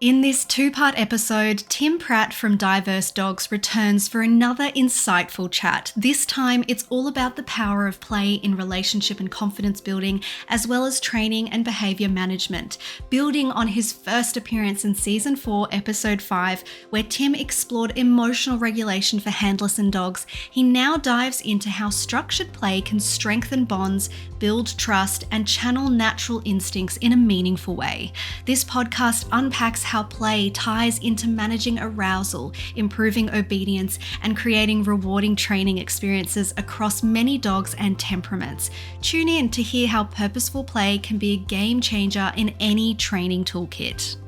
In this two-part episode, Tim Pratt from Diverse Dogs returns for another insightful chat. This time, it's all about the power of play in relationship and confidence building, as well as training and behaviour management, building on his first appearance in Season 4, Episode 5, where Tim explored emotional regulation for handlers and dogs. He now dives into how structured play can strengthen bonds, build trust, and channel natural instincts in a meaningful way. This podcast unpacks how play ties into managing arousal, improving obedience, and creating rewarding training experiences across many dogs and temperaments. Tune in to hear how purposeful play can be a game changer in any training toolkit.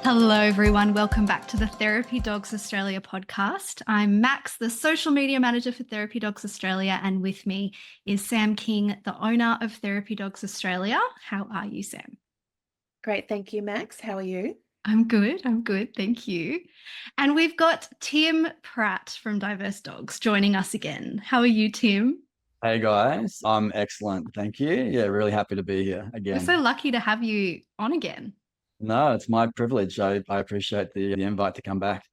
Hello, everyone. Welcome back to the Therapy Dogs Australia podcast. I'm Max, the social media manager for Therapy Dogs Australia, and with me is Sam King, the owner of Therapy Dogs Australia. How are you, Sam? Great. Thank you, Max. How are you? I'm good. Thank you. And we've got Tim Pratt from Diverse Dogs joining us again. How are you, Tim? Hey guys, I'm excellent. Thank you. Yeah, really happy to be here We're again. so lucky to have you on again. No, it's my privilege. I appreciate the invite to come back.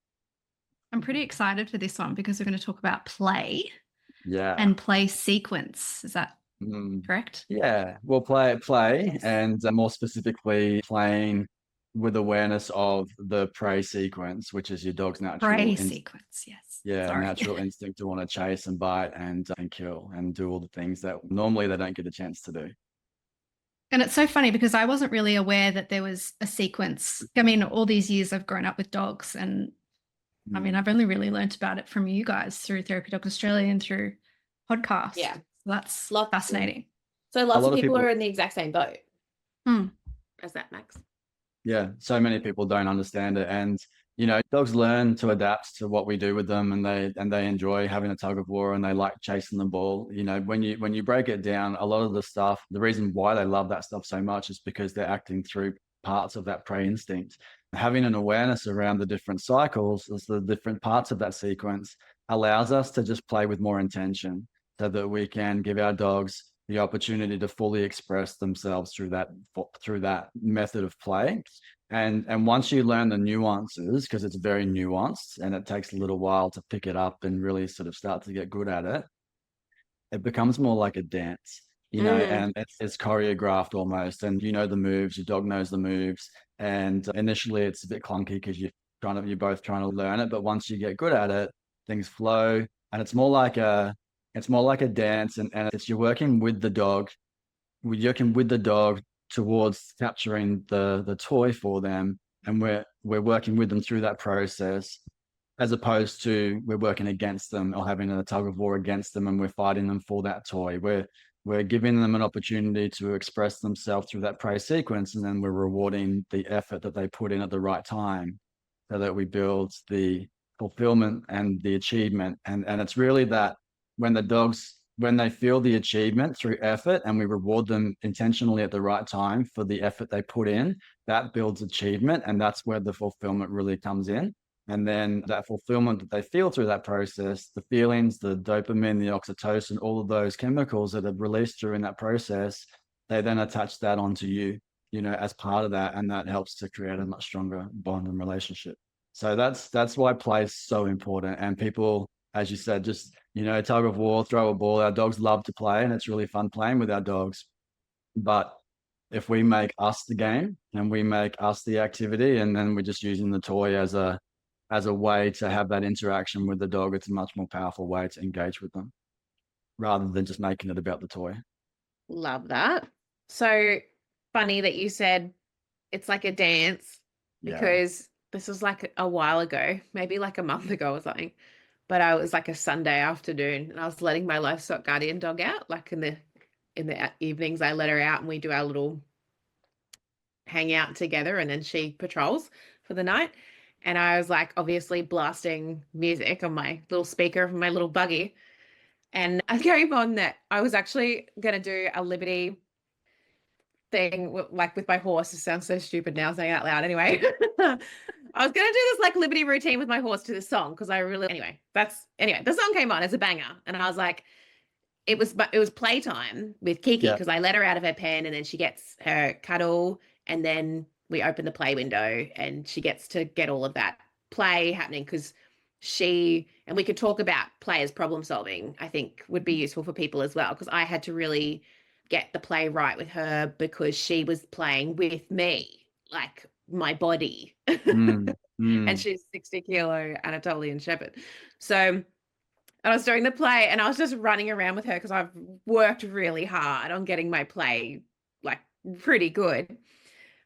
I'm pretty excited for this one because we're going to talk about play Yeah. and play sequence. Is that Mm, correct? yeah. Well, play, Yes. and more specifically, playing with awareness of the prey sequence, which is your dog's natural Prey sequence, yes. Sorry. natural instinct to want to chase and bite and kill and do all the things that normally they don't get a chance to do. And it's so funny because I wasn't really aware that there was a sequence. I mean, all these years I've grown up with dogs, and I mean, I've only really learnt about it from you guys through Therapy Dog Australia and through podcasts. Yeah. So that's Lots fascinating. So lots lot of of people people- are in the exact same boat as that, Max. Yeah, so many people don't understand it, and dogs learn to adapt to what we do with them, and they enjoy having a tug of war, and they like chasing the ball. When you break it down, a lot of the stuff, the reason why they love that stuff so much is because they're acting through parts of that prey instinct. Having an awareness around the different cycles, as the different parts of that sequence, allows us to just play with more intention, so that we can give our dogs the opportunity to fully express themselves through that method of play. And once you learn the nuances, because it's very nuanced and it takes a little while to pick it up and really sort of start to get good at it, it becomes more like a dance, and it's choreographed almost. And the moves, your dog knows the moves. And initially it's a bit clunky because you're both trying to learn it. But once you get good at it, things flow, and it's more like a dance, and you're working with the dog. You're working with the dog towards capturing the toy for them, and we're working with them through that process, as opposed to we're working against them or having a tug of war against them and we're fighting them for that toy. We're giving them an opportunity to express themselves through that prey sequence, and then we're rewarding the effort that they put in at the right time, so that we build the fulfillment and the achievement. And it's really that when they feel the achievement through effort, and we reward them intentionally at the right time for the effort they put in, that builds achievement, and that's where the fulfillment really comes in. And then that fulfillment that they feel through that process, the feelings, the dopamine, the oxytocin, all of those chemicals that are released during that process, they then attach that onto you, as part of that, and that helps to create a much stronger bond and relationship. So that's why play is so important. And people, as you said, just tug of war, throw a ball. Our dogs love to play, and it's really fun playing with our dogs. But if we make us the game and we make us the activity, and then we're just using the toy as a way to have that interaction with the dog, it's a much more powerful way to engage with them, rather than just making it about the toy. Love that. So funny that you said it's like a dance, because this was like a while ago, maybe like a month ago or something. But I was like a Sunday afternoon, and I was letting my livestock guardian dog out. Like in the evenings, I let her out and we do our little hang out together, and then she patrols for the night. And I was like, obviously blasting music on my little speaker from my little buggy. And I came on that I was actually going to do a Liberty thing like with my horse. It sounds so stupid now saying it out loud. Anyway, I was going to do this like Liberty routine with my horse to this song, because the song came on as a banger, and I was like, it was playthime with Kiki, because I let her out of her pen, and then she gets her cuddle, and then we open the play window and she gets to get all of that play happening, because and we could talk about play as problem solving, I think would be useful for people as well, because I had to really get the play right with her, because she was playing with me, like my body. And she's 60 kilo Anatolian Shepherd. So I was doing the play and I was just running around with her, because I've worked really hard on getting my play like pretty good.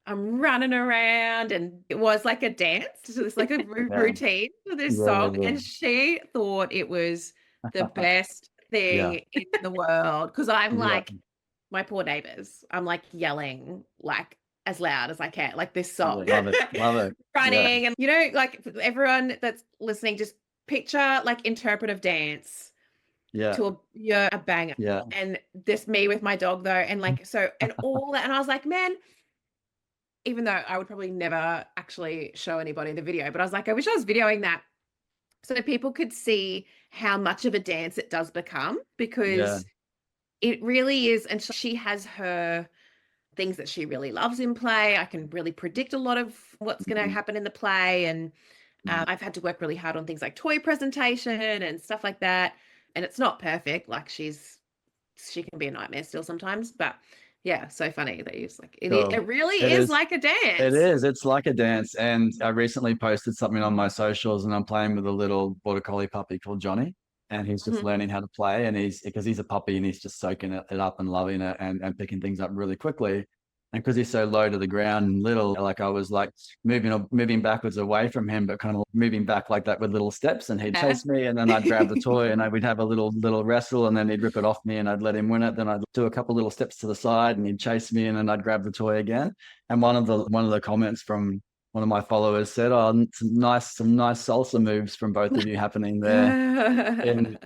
I'm running around and it was like a dance. So it's like a routine for this song. And she thought it was the best thing in the world, because I'm like, my poor neighbors, I'm like yelling like as loud as I can, like this song. Love it. Running. And, you know, like everyone that's listening, just picture like interpretive dance to a banger. And this me with my dog though. And like, so, and all that. And I was like, man, even though I would probably never actually show anybody the video, but I was like, I wish I was videoing that so people could see how much of a dance it does become, because it really is. And she has her things that she really loves in play. I can really predict a lot of what's going to happen in the play. And I've had to work really hard on things like toy presentation and stuff like that. And it's not perfect. Like she can be a nightmare still sometimes, but yeah, so funny that you like it really is like a dance. It is. It's like a dance. And I recently posted something on my socials, and I'm playing with a little border collie puppy called Johnny, and he's just learning how to play. And because he's a puppy and he's just soaking it up and loving it and picking things up really quickly. And because he's so low to the ground and little, like I was like moving backwards away from him, but kind of moving back like that with little steps, and he'd chase me, and then I'd grab the toy and we'd have a little wrestle, and then he'd rip it off me and I'd let him win it. Then I'd do a couple little steps to the side and he'd chase me, and then I'd grab the toy again. And one of the comments from one of my followers said, "Oh, some nice salsa moves from both of you happening there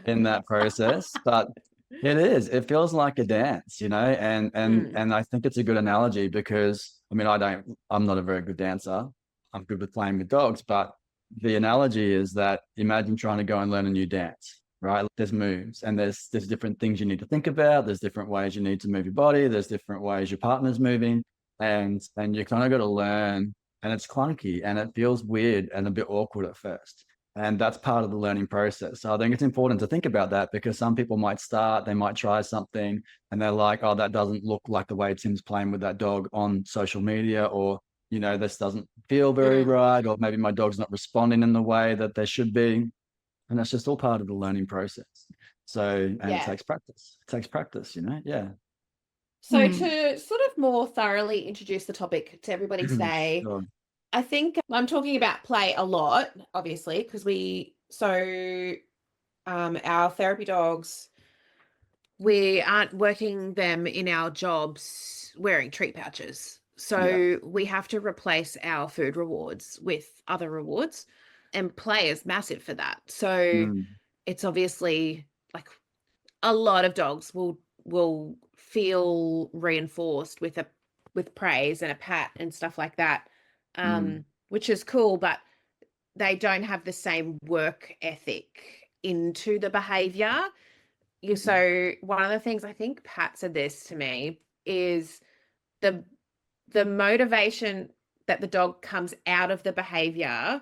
in that process." But it feels like a dance, you know, and I think it's a good analogy, because I mean, I'm not a very good dancer. I'm good with playing with dogs, but the analogy is that imagine trying to go and learn a new dance, right? There's moves, and there's different things you need to think about. There's different ways you need to move your body. There's different ways your partner's moving, and you kind of got to learn, and it's clunky and it feels weird and a bit awkward at first. And that's part of the learning process. So I think it's important to think about that, because some people might they might try something and they're like, oh, that doesn't look like the way Tim's playing with that dog on social media, or, you know, this doesn't feel very right, or maybe my dog's not responding in the way that they should be. And that's just all part of the learning process. So, and it takes practice. It takes practice, you know? Yeah. So to sort of more thoroughly introduce the topic to everybody today, Sure. I think I'm talking about play a lot, obviously, because our therapy dogs, we aren't working them in our jobs wearing treat pouches. So we have to replace our food rewards with other rewards, and play is massive for that. So it's obviously like a lot of dogs will feel reinforced with praise and a pat and stuff like that. Which is cool, but they don't have the same work ethic into the behavior. So one of the things, I think Pat said this to me, is the motivation that the dog comes out of the behavior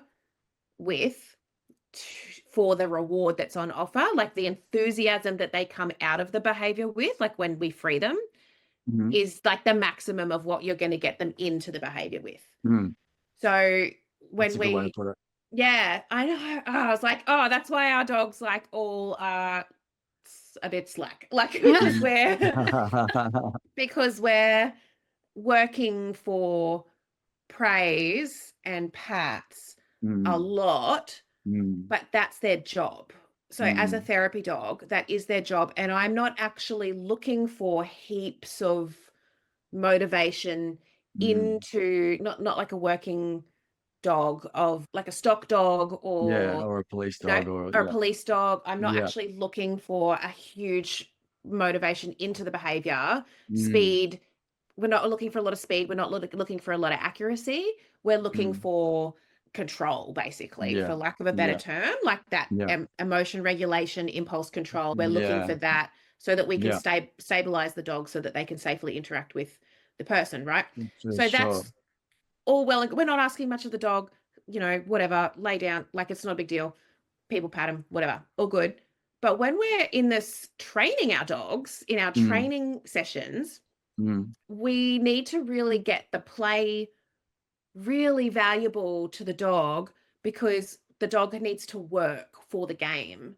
with for the reward that's on offer, like the enthusiasm that they come out of the behavior with, like when we free them, is like the maximum of what you're going to get them into the behavior with. So when That's a good way to put it. Yeah, I know. Oh, I was like, oh, that's why our dogs like all are a bit slack, like because we're working for praise and pats a lot, but that's their job. So as a therapy dog, that is their job, and I'm not actually looking for heaps of motivation into not like a working dog of like a stock dog or a police dog or a police dog. I'm not actually looking for a huge motivation into the behavior. Speed, we're not looking for a lot of speed, we're not looking for a lot of accuracy, we're looking for control, basically, for lack of a better term, like that emotion regulation, impulse control. We're looking for that so that we can stabilize the dog so that they can safely interact with the person, right? So all well, and we're not asking much of the dog, whatever, lay down, like it's not a big deal. People pat him, whatever, all good. But when we're in this training our dogs, in our training sessions, we need to really get the play really valuable to the dog, because the dog needs to work for the game.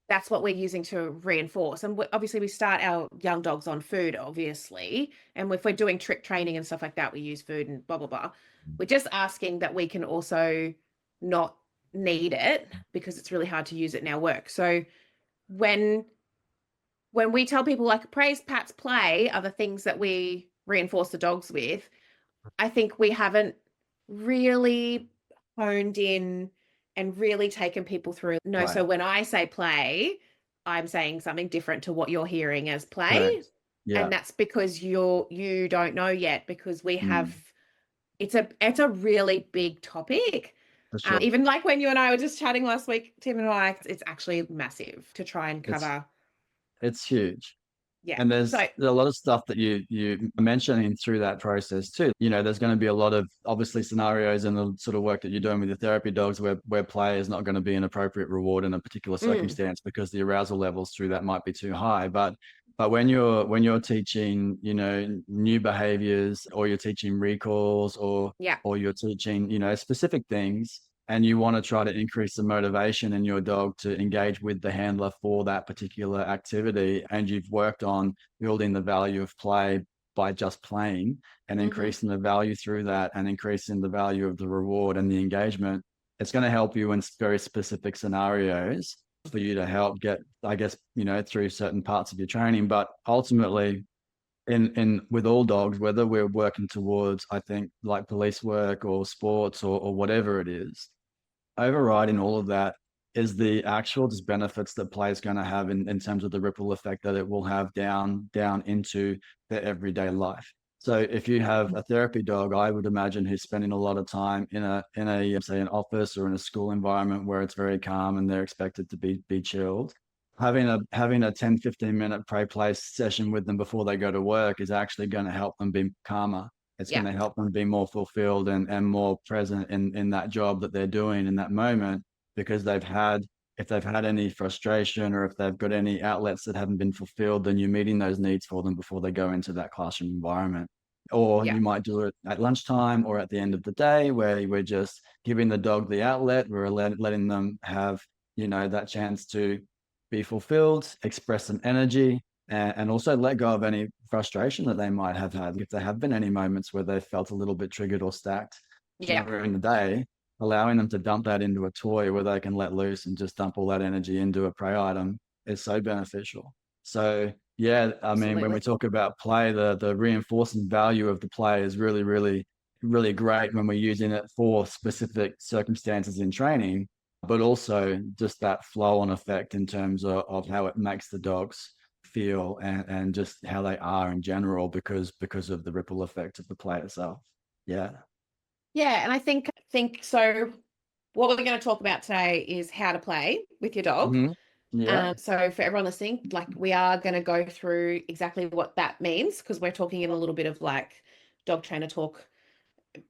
That's what we're using to reinforce. And obviously we start our young dogs on food, obviously. And if we're doing trick training and stuff like that, we use food and blah, blah, blah. We're just asking that we can also not need it, because it's really hard to use it in our work. So when we tell people like praise, pats, play are the things that we reinforce the dogs with, I think we haven't really honed in and really taken people through. No, Right. so when I say play, I'm saying something different to what you're hearing as play. Correct. Yeah. And that's because you don't know yet, because we have it's a really big topic. For sure. Even like when you and I were just chatting last week, Tim and I, it's actually massive to try and cover. It's huge. Yeah. And there's a lot of stuff that you mentioning through that process too. There's going to be a lot of obviously scenarios in the sort of work that you're doing with your therapy dogs where play is not going to be an appropriate reward in a particular circumstance because the arousal levels through that might be too high. But when you're teaching, new behaviors, or you're teaching recalls, or you're teaching, specific things, and you want to try to increase the motivation in your dog to engage with the handler for that particular activity, and you've worked on building the value of play by just playing and increasing the value through that, and increasing the value of the reward and the engagement, it's going to help you in very specific scenarios for you to help get, I guess, through certain parts of your training. But ultimately, in with all dogs, whether we're working towards, I think, like police work or sports or whatever it is, overriding all of that is the actual just benefits that play is going to have in terms of the ripple effect that it will have down into their everyday life. So if you have a therapy dog, I would imagine, who's spending a lot of time in a say an office or in a school environment where it's very calm and they're expected to be chilled, having a 10-15 minute play session with them before they go to work is actually going to help them be calmer. It's going to help them be more fulfilled and more present in that job that they're doing in that moment, because if they've had any frustration, or if they've got any outlets that haven't been fulfilled, then you're meeting those needs for them before they go into that classroom environment. Or you might do it at lunchtime or at the end of the day, where we're just giving the dog the outlet. We're letting them have, that chance to be fulfilled, express some energy, and also let go of any frustration that they might have had. If there have been any moments where they felt a little bit triggered or stacked during the day, allowing them to dump that into a toy where they can let loose and just dump all that energy into a prey item is so beneficial. So yeah, I mean, when we talk about play, the reinforcing value of the play is really, really, really great when we're using it for specific circumstances in training, but also just that flow on effect in terms of how it makes the dogs feel and just how they are in general, because of the ripple effect of the play itself. Yeah. And I think so. What we're going to talk about today is how to play with your dog. So for everyone listening, like, we are going to go through exactly what that means, because we're talking in a little bit of like dog trainer talk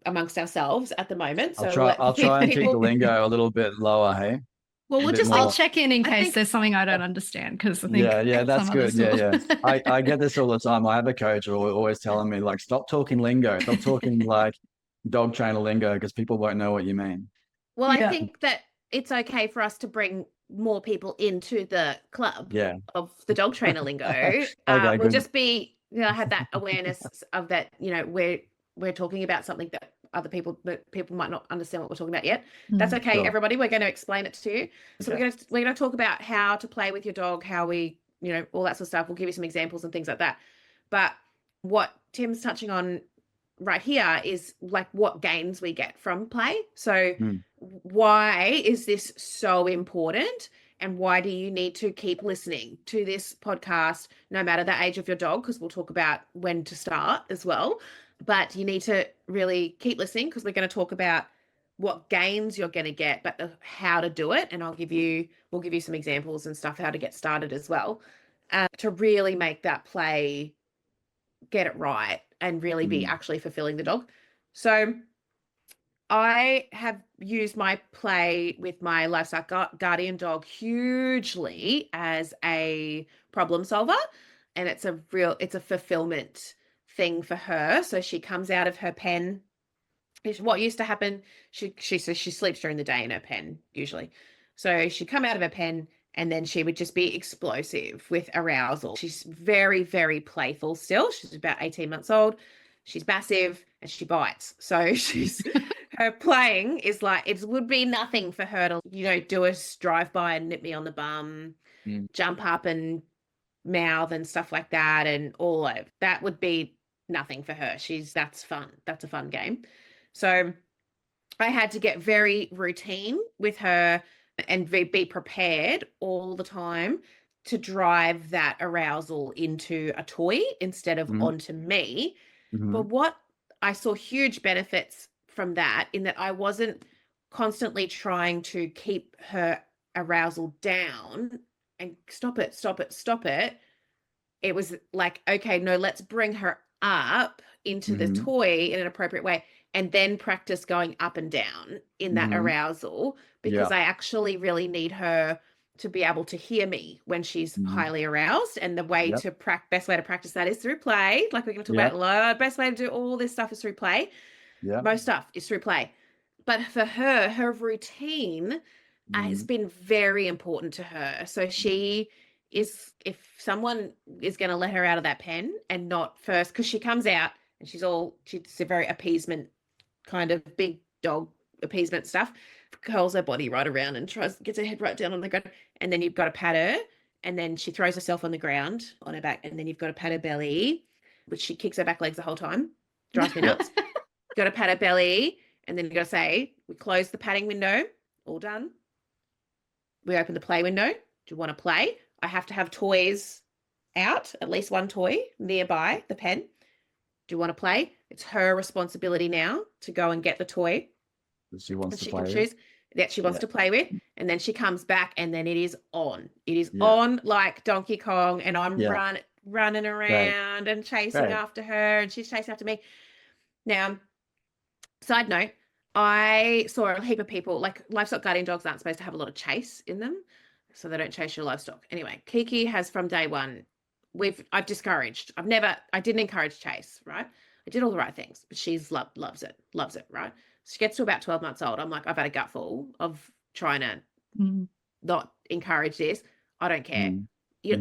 amongst ourselves at the moment. So I'll try and keep the lingo a little bit lower, hey? Well, I'll check in case there's something I don't understand, because I think that's good. I get this all the time. I have a coach always telling me, like, stop talking lingo, stop talking like dog trainer lingo, because people won't know what you mean. Well, I think that it's okay for us to bring more people into the club of the dog trainer lingo. We'll just be, have that awareness of that, we're talking about something that people might not understand what we're talking about yet. That's okay, sure. Everybody, we're going to explain it to you. So we're going to talk about how to play with your dog, how we, all that sort of stuff. We'll give you some examples and things like that. But what Tim's touching on right here is like what gains we get from play. So why is this so important, and why do you need to keep listening to this podcast, no matter the age of your dog? Because we'll talk about when to start as well. But you need to really keep listening, because we're going to talk about what gains you're going to get, but how to do it. And we'll give you some examples and stuff, how to get started as well, to really make that play, get it right, and really be actually fulfilling the dog. So I have used my play with my livestock guardian dog hugely as a problem solver, and it's a fulfillment thing for her. So she comes out of her pen. What used to happen, she says she sleeps during the day in her pen usually. So she'd come out of her pen and then she would just be explosive with arousal. She's very, very playful still. She's about 18 months old. She's massive and she bites. So her playing is like, it would be nothing for her to, do a drive by and nip me on the bum, jump up and mouth and stuff like that, and all of that would be nothing for her. That's fun. That's a fun game. So I had to get very routine with her and be prepared all the time to drive that arousal into a toy instead of onto me. But what I saw huge benefits from that, in that I wasn't constantly trying to keep her arousal down and stop it. It was like, okay, no, let's bring her up into the toy in an appropriate way, and then practice going up and down in that arousal, because I actually really need her to be able to hear me when she's highly aroused. And the way to best way to practice that is through play. Like we're going to talk about a lot. Best way to do all this stuff is through play. Most stuff is through play. But for her routine has been very important to her. So she is, if someone is going to let her out of that pen and not first, because she comes out and she's a very appeasement kind of big dog appeasement stuff, curls her body right around and gets her head right down on the ground, and then you've got to pat her, and then she throws herself on the ground on her back, and then you've got to pat her belly, which she kicks her back legs the whole time. Drives me nuts. Got to pat her belly, and then you got to say, we close the patting window, all done. We open the play window. Do you want to play? I have to have toys out, at least one toy nearby the pen. Do you want to play? It's her responsibility now to go and get the toy that she wants to play with. That she wants to play with. And then she comes back and then it is on. It is on like Donkey Kong, and I'm running around and chasing after her, and she's chasing after me. Now, side note, I saw a heap of people, like livestock guardian dogs aren't supposed to have a lot of chase in them, so they don't chase your livestock. Anyway, Kiki has from day one, I've discouraged. I didn't encourage chase, right? I did all the right things, but she's loves it, right? She gets to about 12 months old. I'm like, I've had a gutful of trying to not encourage this. I don't care.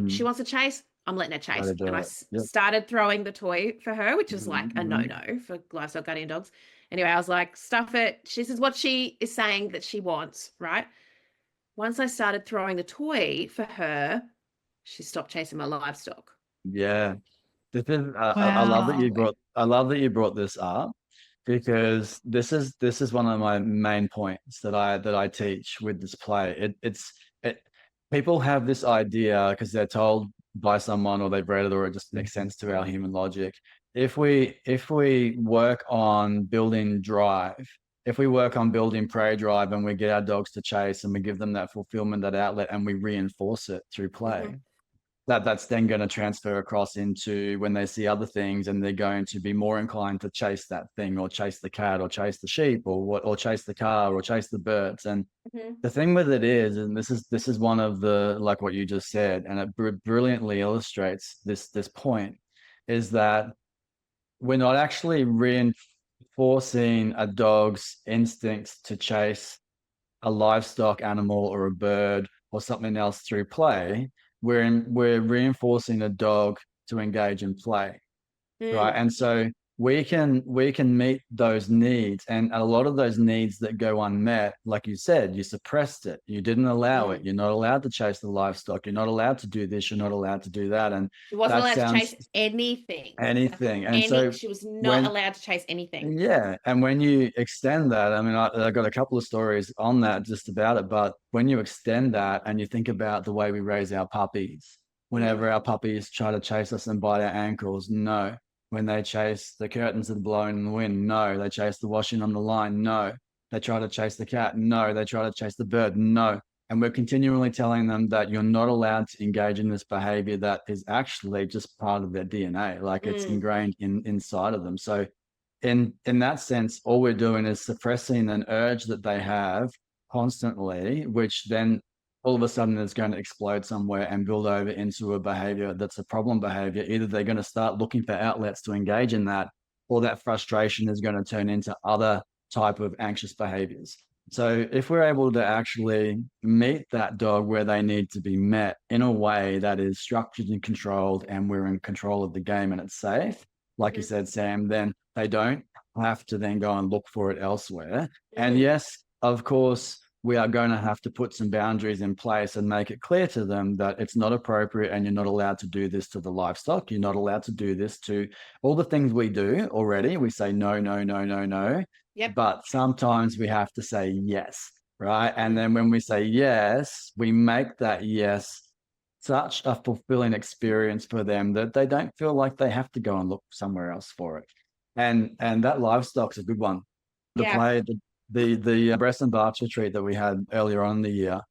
She wants to chase, I'm letting her chase. And I started throwing the toy for her, which is like a no-no for livestock guardian dogs. Anyway, I was like, stuff it. She says what she is saying that she wants, right? Once I started throwing the toy for her, she stopped chasing my livestock. Yeah. I love that you brought this up, because this is one of my main points that I teach with this play. People have this idea because they're told by someone, or they've read it, or it just makes sense to our human logic. If we work on building drive, if we work on building prey drive, and we get our dogs to chase, and we give them that fulfillment, that outlet, and we reinforce it through play, that's then going to transfer across into when they see other things, and they're going to be more inclined to chase that thing, or chase the cat, or chase the sheep, or chase the car, or chase the birds. And the thing with it is, and this is one of the, like what you just said, and it brilliantly illustrates this point, is that we're not actually reinforcing a dog's instincts to chase a livestock animal or a bird or something else through play. We're reinforcing a dog to engage in play, right? And so we can meet those needs, and a lot of those needs that go unmet, like you said, you suppressed it, you didn't allow it. You're not allowed to chase the livestock, you're not allowed to do this, you're not allowed to do that. And she wasn't allowed to chase anything. And so she was not allowed to chase anything. And when you extend that, I mean, I got a couple of stories on that just about it, but when you extend that and you think about the way we raise our puppies, whenever our puppies try to chase us and bite our ankles, no. When they chase the curtains that are blowing in the wind, no. They chase the washing on the line, no. They try to chase the cat, no. They try to chase the bird, no. And we're continually telling them that you're not allowed to engage in this behavior that is actually just part of their DNA. Like it's ingrained inside of them. So in that sense, all we're doing is suppressing an urge that they have constantly, which then all of a sudden is going to explode somewhere and build over into a behavior that's a problem behavior. Either they're going to start looking for outlets to engage in that, or that frustration is going to turn into other type of anxious behaviors. So if we're able to actually meet that dog where they need to be met in a way that is structured and controlled, and we're in control of the game and it's safe, like you said, Sam, then they don't have to then go and look for it elsewhere. And yes, of course, we are going to have to put some boundaries in place and make it clear to them that it's not appropriate, and you're not allowed to do this to the livestock. You're not allowed to do this to all the things we do already. We say no, no, no, no, no. Yep. But sometimes we have to say yes, right? And then when we say yes, we make that yes such a fulfilling experience for them that they don't feel like they have to go and look somewhere else for it. And that livestock's a good one. The breast and barks retreat that we had earlier on in the year,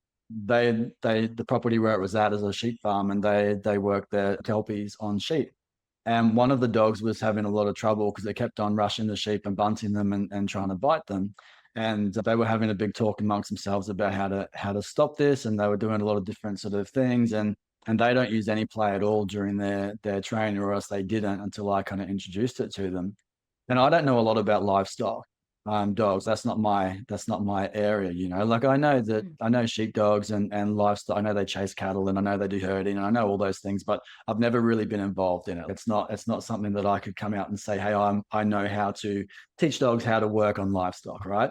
the property where it was at is a sheep farm, and they work their kelpies on sheep. And one of the dogs was having a lot of trouble because they kept on rushing the sheep and bunting them and trying to bite them. And they were having a big talk amongst themselves about how to stop this. And they were doing a lot of different sort of things. And they don't use any play at all during their training, or else they didn't until I kind of introduced it to them. And I don't know a lot about livestock. Dogs, that's not my area, you know. Like I know sheep dogs and livestock. I know they chase cattle, and I know they do herding, and I know all those things, but I've never really been involved in it. It's not something that I could come out and say, hey, I know how to teach dogs how to work on livestock, right?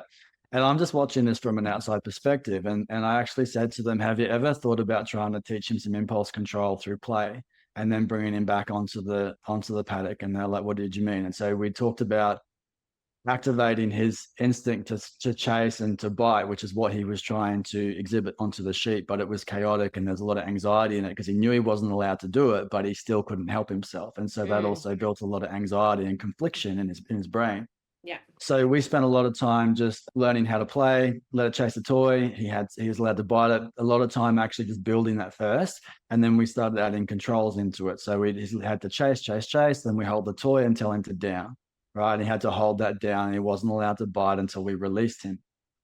And I'm just watching this from an outside perspective, and I actually said to them, have you ever thought about trying to teach him some impulse control through play, and then bringing him back onto the paddock? And they're like, what did you mean? And so we talked about activating his instinct to chase and to bite, which is what he was trying to exhibit onto the sheep, but it was chaotic and there's a lot of anxiety in it because he knew he wasn't allowed to do it, but he still couldn't help himself. And so that also built a lot of anxiety and confliction in his brain. Yeah. So we spent a lot of time just learning how to play, let it chase a toy. He was allowed to bite it. A lot of time actually just building that first. And then we started adding controls into it. So he had to chase. Then we hold the toy and tell him to down. Right. And he had to hold that down, and he wasn't allowed to bite until we released him.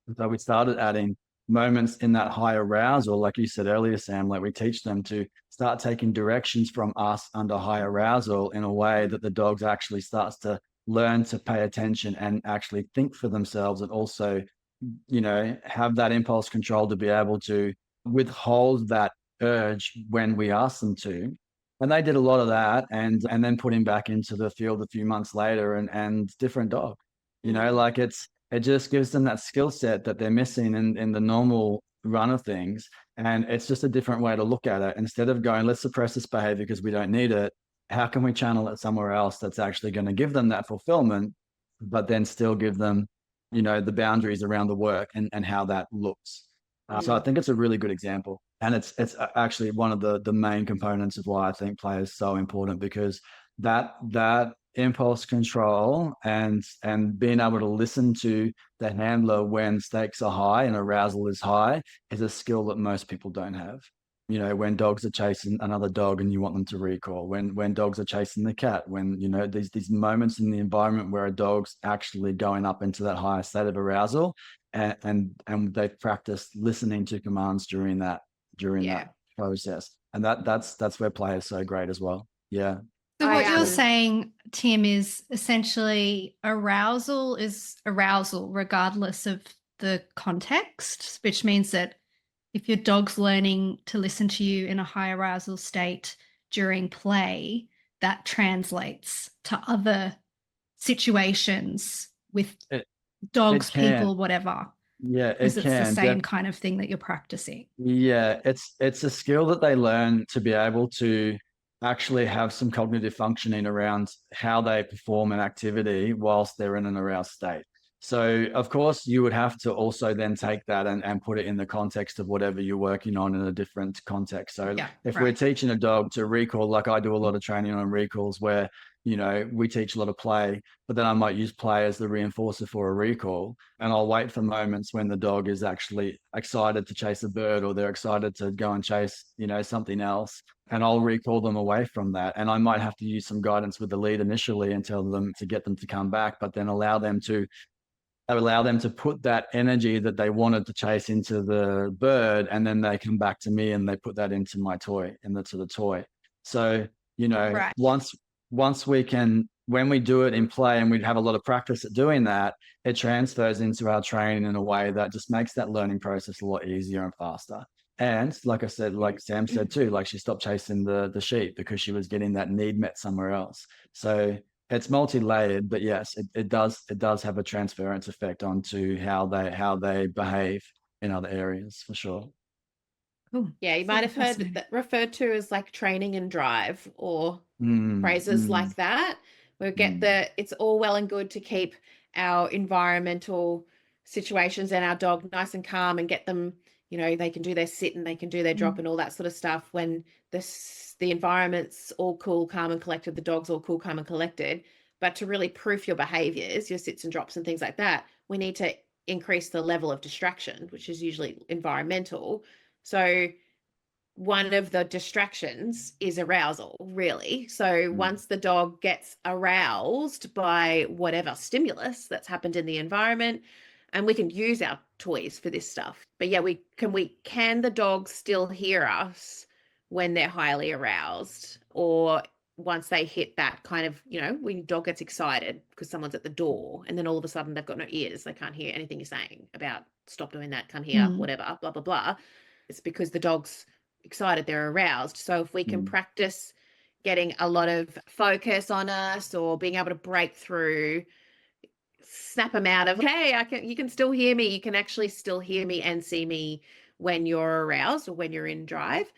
And so we started adding moments in that high arousal, like you said earlier, Sam, like we teach them to start taking directions from us under high arousal in a way that the dogs actually starts to learn to pay attention and actually think for themselves, and also, you know, have that impulse control to be able to withhold that urge when we ask them to. And they did a lot of that, and then put him back into the field a few months later, and different dog, you know, like it just gives them that skill set that they're missing in the normal run of things. And it's just a different way to look at it. Instead of going, let's suppress this behavior because we don't need it, how can we channel it somewhere else that's actually going to give them that fulfillment, but then still give them, you know, the boundaries around the work and how that looks. So I think it's a really good example. And it's actually one of the main components of why I think play is so important, because that impulse control and being able to listen to the handler when stakes are high and arousal is high is a skill that most people don't have. You know, when dogs are chasing another dog and you want them to recall, when dogs are chasing the cat, when, you know, these moments in the environment where a dog's actually going up into that higher state of arousal, and they've practiced listening to commands during that process. And that's where play is so great as well. Yeah. So what you're saying, Tim, is essentially arousal is arousal regardless of the context, which means that if your dog's learning to listen to you in a high arousal state during play, that translates to other situations with dogs, people, whatever. Yeah, it's the same kind of thing that you're practicing. Yeah, it's a skill that they learn to be able to actually have some cognitive functioning around how they perform an activity whilst they're in an aroused state. So, of course, you would have to also then take that and put it in the context of whatever you're working on in a different context. So if we're teaching a dog to recall, like I do a lot of training on recalls where, you know, we teach a lot of play, but then I might use play as the reinforcer for a recall. And I'll wait for moments when the dog is actually excited to chase a bird, or they're excited to go and chase, you know, something else. and I'll recall them away from that. And I might have to use some guidance with the lead initially and tell them to get them to come back, but then allow them to put that energy that they wanted to chase into the bird, and then they come back to me and they put that into my toy, into the toy. So, Right. once we can, when we do it in play and we have a lot of practice at doing that, it transfers into our training in a way that just makes that learning process a lot easier and faster. And like I said, like Sam said too, like she stopped chasing the sheep because she was getting that need met somewhere else. So it's multi-layered, but yes, it does have a transference effect onto how they behave in other areas for sure. Cool. Yeah, you might have heard that referred to as like training and drive, or phrases like that. We get it's all well and good to keep our environmental situations and our dog nice and calm and get them, they can do their sit and they can do their drop and all that sort of stuff when the environment's all cool, calm and collected, the dog's all cool, calm and collected. But to really proof your behaviors, your sits and drops and things like that, we need to increase the level of distraction, which is usually environmental. So one of the distractions is arousal, really. So once the dog gets aroused by whatever stimulus that's happened in the environment, and we can use our toys for this stuff. But yeah, can the dog still hear us when they're highly aroused, or once they hit that kind of, when dog gets excited because someone's at the door and then all of a sudden they've got no ears, they can't hear anything you're saying about stop doing that, come here, whatever, blah, blah, blah. It's because the dog's excited, they're aroused. So if we can practice getting a lot of focus on us, or being able to break through, snap them out of, hey, you can still hear me. You can actually still hear me and see me when you're aroused or when you're in drive.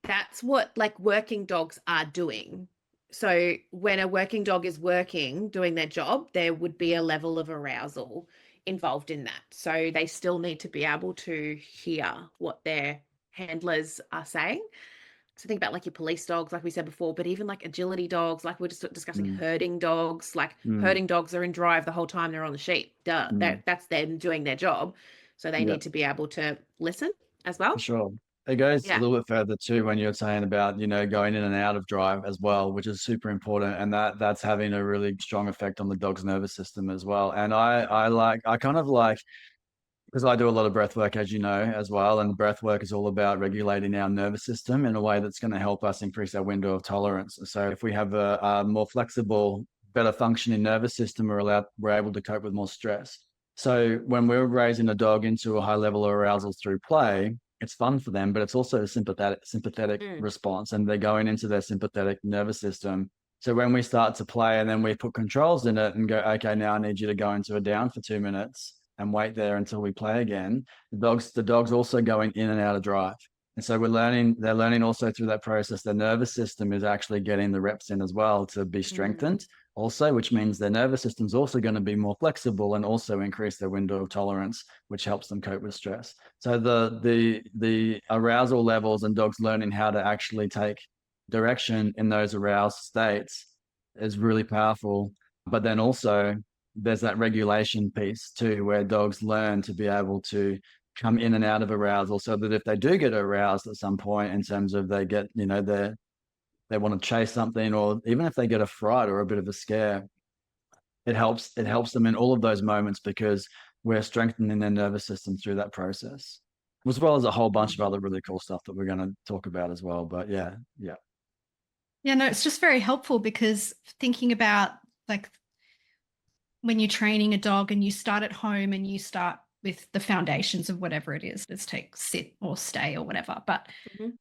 That's what like working dogs are doing. So when a working dog is doing their job, there would be a level of arousal involved in that. So they still need to be able to hear what their handlers are saying. So think about like your police dogs, like we said before, but even like agility dogs, like we're just discussing herding dogs, like herding dogs are in drive the whole time they're on the sheep. That's them doing their job. So they need to be able to listen as well. For sure. It goes a little bit further too when you're saying about, going in and out of drive as well, which is super important. And that's having a really strong effect on the dog's nervous system as well. And I kind of like, because I do a lot of breath work, as you know, as well. And breath work is all about regulating our nervous system in a way that's going to help us increase our window of tolerance. So if we have a more flexible, better functioning nervous system, we're able to cope with more stress. So when we're raising a dog into a high level of arousal through play, it's fun for them, but it's also a sympathetic response, and they're going into their sympathetic nervous system. So when we start to play and then we put controls in it and go, okay, now I need you to go into a down for 2 minutes and wait there until we play again. The dog's also going in and out of drive. And so they're learning also through that process. Their nervous system is actually getting the reps in as well to be strengthened also, which means their nervous system's also going to be more flexible and also increase their window of tolerance, which helps them cope with stress. So the arousal levels and dogs learning how to actually take direction in those aroused states is really powerful. But then also there's that regulation piece too, where dogs learn to be able to come in and out of arousal, so that if they do get aroused at some point, in terms of they get, they want to chase something, or even if they get a fright or a bit of a scare, it helps them in all of those moments, because we're strengthening their nervous system through that process, as well as a whole bunch of other really cool stuff that we're going to talk about as well. But yeah, no, it's just very helpful, because thinking about like when you're training a dog and you start at home and you start with the foundations of whatever it is, let's take sit or stay or whatever. But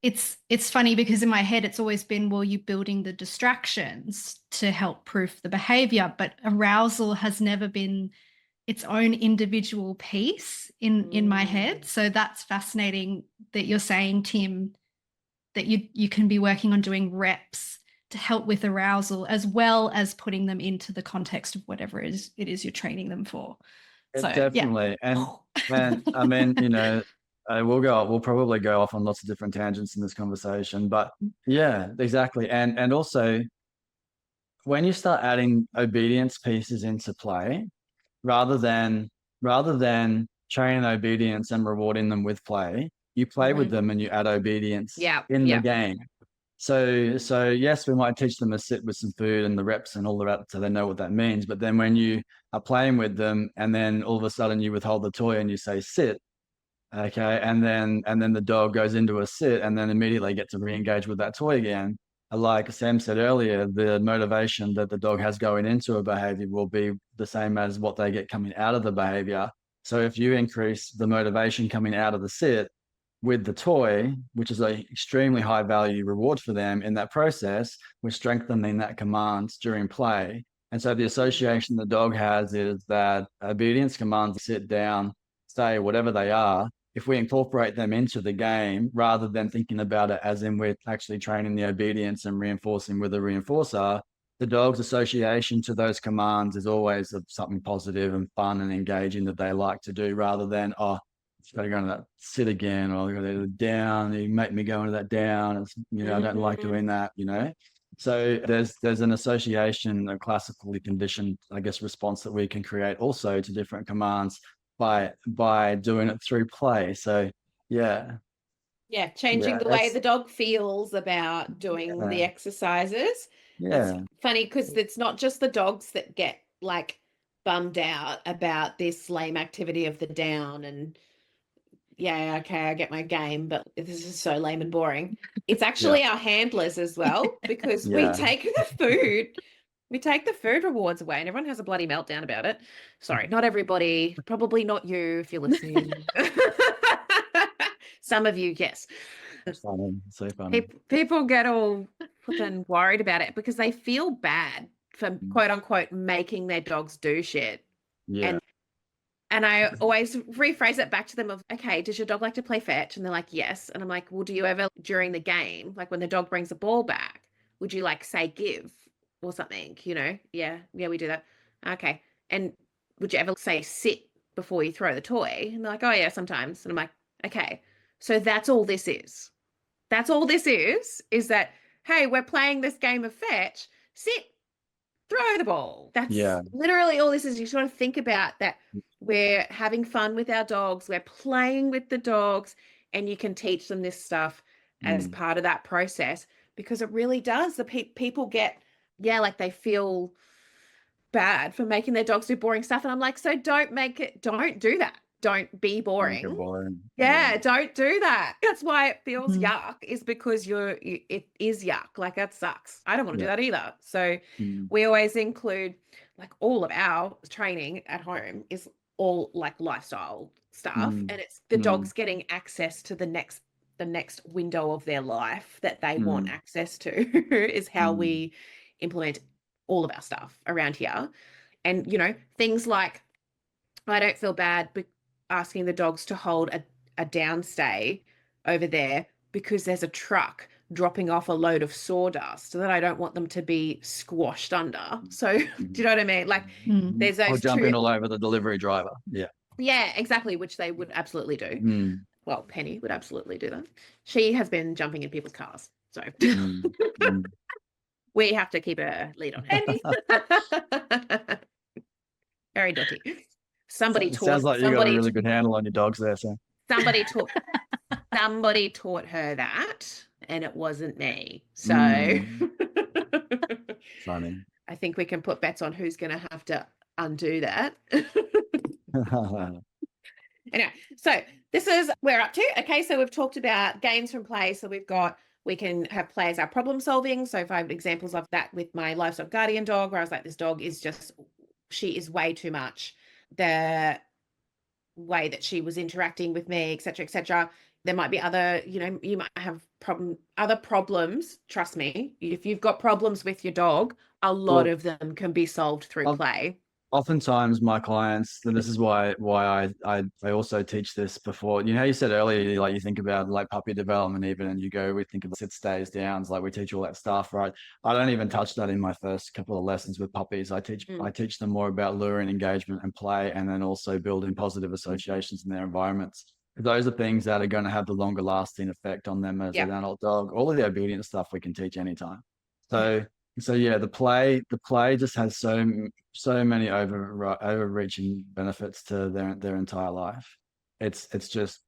it's funny, because in my head, it's always been, well, you're building the distractions to help proof the behavior, but arousal has never been its own individual piece in my head. So that's fascinating that you're saying, Tim, that you can be working on doing reps to help with arousal, as well as putting them into the context of whatever it is you're training them for. So, definitely. And I mean, we'll probably go off on lots of different tangents in this conversation, but yeah, exactly. And also when you start adding obedience pieces into play, rather than training obedience and rewarding them with play, you play with them and you add obedience in the game. So yes, we might teach them to sit with some food and the reps and all of that, so they know what that means. But then when you are playing with them, and then all of a sudden you withhold the toy and you say sit, okay, and then the dog goes into a sit, and then immediately get to re-engage with that toy again. Like Sam said earlier, the motivation that the dog has going into a behavior will be the same as what they get coming out of the behavior. So if you increase the motivation coming out of the sit with the toy, which is a extremely high value reward for them in that process, we're strengthening that command during play. And so the association the dog has is that obedience commands, sit down, stay, whatever they are, if we incorporate them into the game, rather than thinking about it as in we're actually training the obedience and reinforcing with a reinforcer, the dog's association to those commands is always of something positive and fun and engaging that they like to do, rather than, oh, it's got to go into that sit again, or go to down, you make me go into that down. It's, I don't like doing that, So there's an association, a classically conditioned, I guess, response that we can create also to different commands by doing it through play. So changing the way the dog feels about doing the exercises. It's funny because it's not just the dogs that get like bummed out about this lame activity of the down and okay, I get my game, but this is so lame and boring. It's actually our handlers as well, because we take the food rewards away and everyone has a bloody meltdown about it. Sorry, not everybody, probably not you if you're listening. Some of you, yes. Funny, so funny. People get all flipping worried about it because they feel bad for quote unquote making their dogs do shit. Yeah. And I always rephrase it back to them of, okay, does your dog like to play fetch? And they're like, yes. And I'm like, well, do you ever during the game, like when the dog brings the ball back, would you like say give or something, Yeah, we do that. Okay. And would you ever say sit before you throw the toy? And they're like, oh yeah, sometimes. And I'm like, okay, so that's all this is. That's all this is that, hey, we're playing this game of fetch, sit, throw the ball. That's literally all this is. You sort of think about that. We're having fun with our dogs. We're playing with the dogs, and you can teach them this stuff as part of that process, because it really does. The people get, like they feel bad for making their dogs do boring stuff. And I'm like, so don't do that. Don't be boring. Yeah, don't do that. That's why it feels yuck, is because it is yuck. Like, that sucks. I don't want to do that either. So we always include, like, all of our training at home is all like lifestyle stuff, and it's the dogs getting access to the next window of their life that they want access to is how we implement all of our stuff around here. And things like, I don't feel bad asking the dogs to hold a downstay over there because there's a truck dropping off a load of sawdust, so that I don't want them to be squashed under. So do you know what I mean? Like there's those, or jumping all over the delivery driver. Yeah, exactly, which they would absolutely do. Well, Penny would absolutely do that. She has been jumping in people's cars, so we have to keep a lead on her. Very dirty. Sounds like you got a really good handle on your dogs there, so somebody taught her that, and it wasn't me. So funny. I think we can put bets on who's going to have to undo that. Anyway, so this is where we're up to. Okay, so we've talked about gains from play. So we can have play as our problem solving. So if I have examples of that with my livestock guardian dog, where I was like, this dog is she is way too much. The way that she was interacting with me, etc., etc. There might be other, you might have other problems. Trust me, if you've got problems with your dog, a lot of them can be solved through play. Oftentimes my clients, and this is why I also teach this before, you said earlier, like you think about like puppy development even, and we think of sit, stays, downs, like we teach all that stuff, right? I don't even touch that in my first couple of lessons with puppies. I teach them more about luring, engagement and play, and then also building positive associations in their environments. Those are things that are going to have the longer lasting effect on them as an adult dog. All of the obedience stuff we can teach anytime. So yeah, the play just has so many overreaching benefits to their entire life. It's just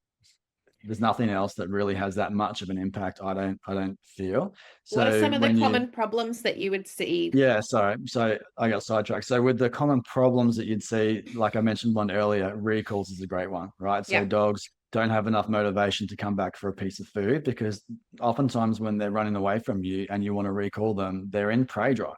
there's nothing else that really has that much of an impact. I don't feel. What are So some of the when common problems that you would see? yeah, sorry. So I got sidetracked. So with the common problems that you'd see, like I mentioned one earlier, recalls is a great one, right? So Yeah, dogs don't have enough motivation to come back for a piece of food because oftentimes when they're running away from you and you want to recall them, they're in prey drive.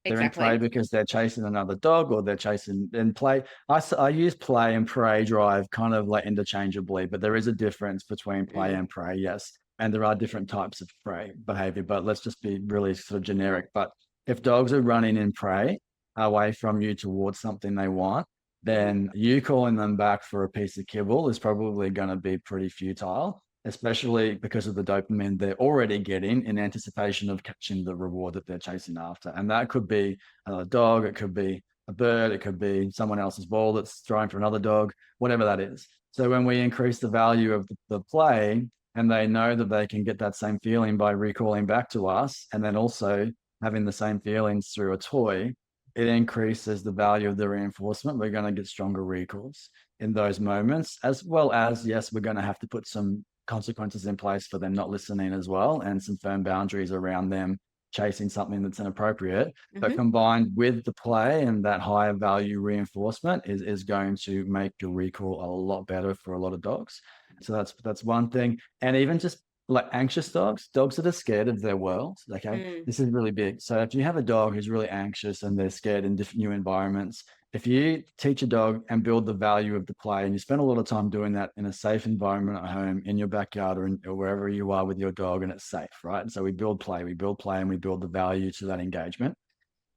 They're in prey exactly. because they're chasing another dog or they're chasing in play. I use play and prey drive kind of like interchangeably, but there is a difference between play and prey, yes. And there are different types of prey behavior, but let's just be really sort of generic. But if dogs are running in prey away from you towards something they want, then you calling them back for a piece of kibble is probably going to be pretty futile, especially because of the dopamine they're already getting in anticipation of catching the reward that they're chasing after. And that could be a dog, it could be a bird, it could be someone else's ball that's thrown for another dog, whatever that is. So when we increase the value of the play, and they know that they can get that same feeling by recalling back to us, and then also having the same feelings through a toy, it increases the value of the reinforcement. We're going to get stronger recalls in those moments, as well as, yes, we're going to have to put some consequences in place for them not listening as well, and some firm boundaries around them chasing something that's inappropriate. But combined with the play and that higher value reinforcement is going to make your recall a lot better for a lot of dogs. So that's one thing. And even just like anxious dogs that are scared of their world. Okay. This is really big. So if you have a dog who's really anxious and they're scared in different new environments, if you teach a dog and build the value of the play, and you spend a lot of time doing that in a safe environment at home, in your backyard, or wherever you are with your dog, and it's safe, right? And so we build play, and we build the value to that engagement.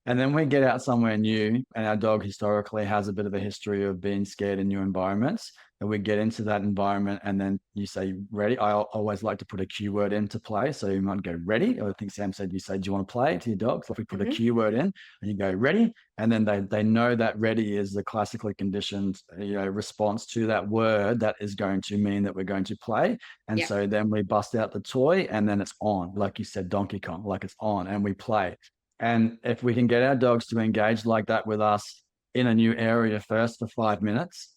And then we get out somewhere new, and our dog historically has a bit of a history of being scared in new environments. And we get into that environment, and then you say, ready. I always like to put a cue word into play. So you might go, ready. Or I think Sam said, you say, do you want to play to your dog? So if we put a cue word in, and you go, ready. And then they know that ready is the classically conditioned response to that word that is going to mean that we're going to play. And so then we bust out the toy, and then it's on. Like you said, Donkey Kong, like it's on, and we play. And if we can get our dogs to engage like that with us in a new area first for 5 minutes,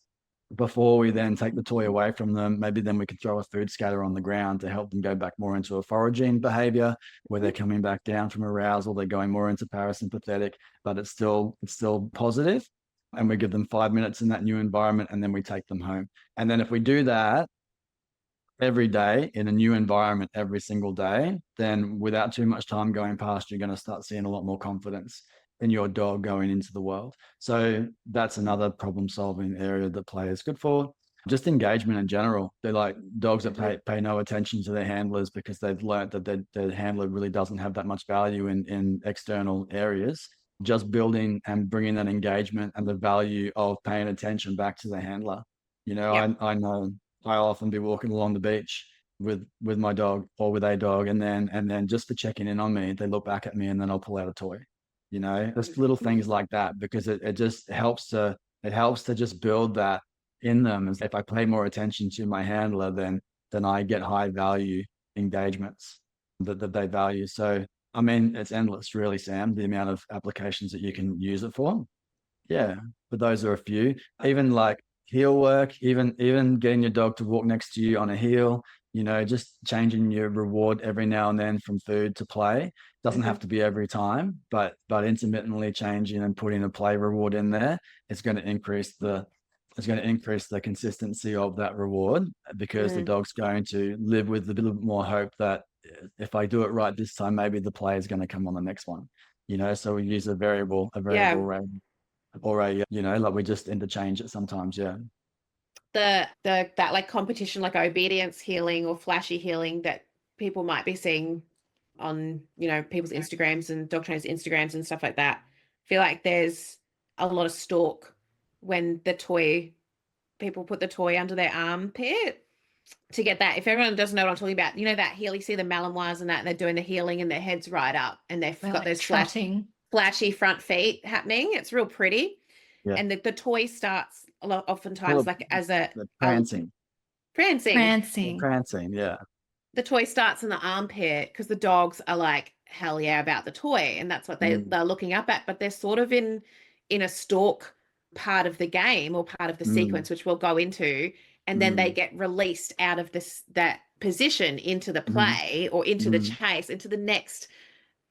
before we then take the toy away from them, maybe then we can throw a food scatter on the ground to help them go back more into a foraging behavior where they're coming back down from arousal, they're going more into parasympathetic, but it's still positive. And we give them 5 minutes in that new environment, and then we take them home. And then if we do that every day in a new environment every single day, then without too much time going past, you're going to start seeing a lot more confidence in your dog going into the world. So that's another problem solving area that play is good for. Just engagement in general. They're like dogs that pay no attention to their handlers because they've learned that their handler really doesn't have that much value in external areas. Just building and bringing that engagement and the value of paying attention back to the handler. I know I'll often be walking along the beach with my dog or with a dog, and then just for checking in on me, they look back at me, and then I'll pull out a toy. Just little things like that, because it just helps to just build that in them. As if I pay more attention to my handler, then I get high value engagements that they value. So I mean, it's endless, really, Sam, the amount of applications that you can use it for. Yeah, but those are a few. Even like heel work, even getting your dog to walk next to you on a heel, just changing your reward every now and then from food to play. Doesn't have to be every time, but intermittently changing and putting a play reward in there, it's going to increase the consistency of that reward, because the dog's going to live with a bit more hope that if I do it right this time, maybe the play is going to come on the next one. So we use a variable rate, or like we just interchange it sometimes. Yeah. That like competition, like obedience healing or flashy healing that people might be seeing on people's Instagrams and dog trainers Instagrams and stuff like that. I feel like there's a lot of stalk when people put the toy under their armpit to get that. If everyone doesn't know what I'm talking about, that heel, you see the Malinois and that, and they're doing the healing and their head's right up and they've got like those flashy front feet happening. It's real pretty. Yeah. And the toy starts oftentimes like as a prancing. Yeah. The toy starts in the armpit because the dogs are like, hell yeah, about the toy. And that's what they're looking up at. But they're sort of in a stalk part of the game or part of the sequence, which we'll go into. and then they get released out of that position into the play or into the chase, into the next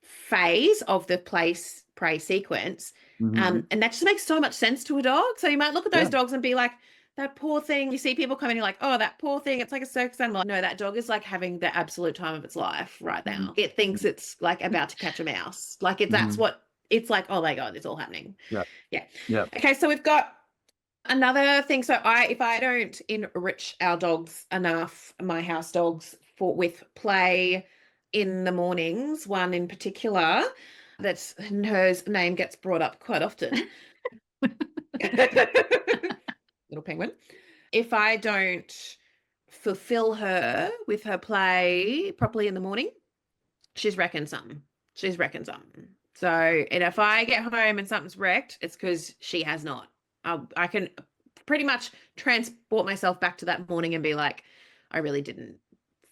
phase of the prey sequence. And that just makes so much sense to a dog. So you might look at those dogs and be like, that poor thing. You see people coming, you're like, oh, that poor thing. It's like a circus animal. No, that dog is like having the absolute time of its life right now. It thinks it's like about to catch a mouse. Like that's what it's like. Oh my God, it's all happening. Yeah. Okay. So we've got another thing. So if I don't enrich our dogs enough, my house dogs with play in the mornings, one in particular, that's her name gets brought up quite often. Little penguin. If I don't fulfill her with her play properly in the morning, she's wrecking something. So, and if I get home and something's wrecked, it's because she has not. I can pretty much transport myself back to that morning and be like, I really didn't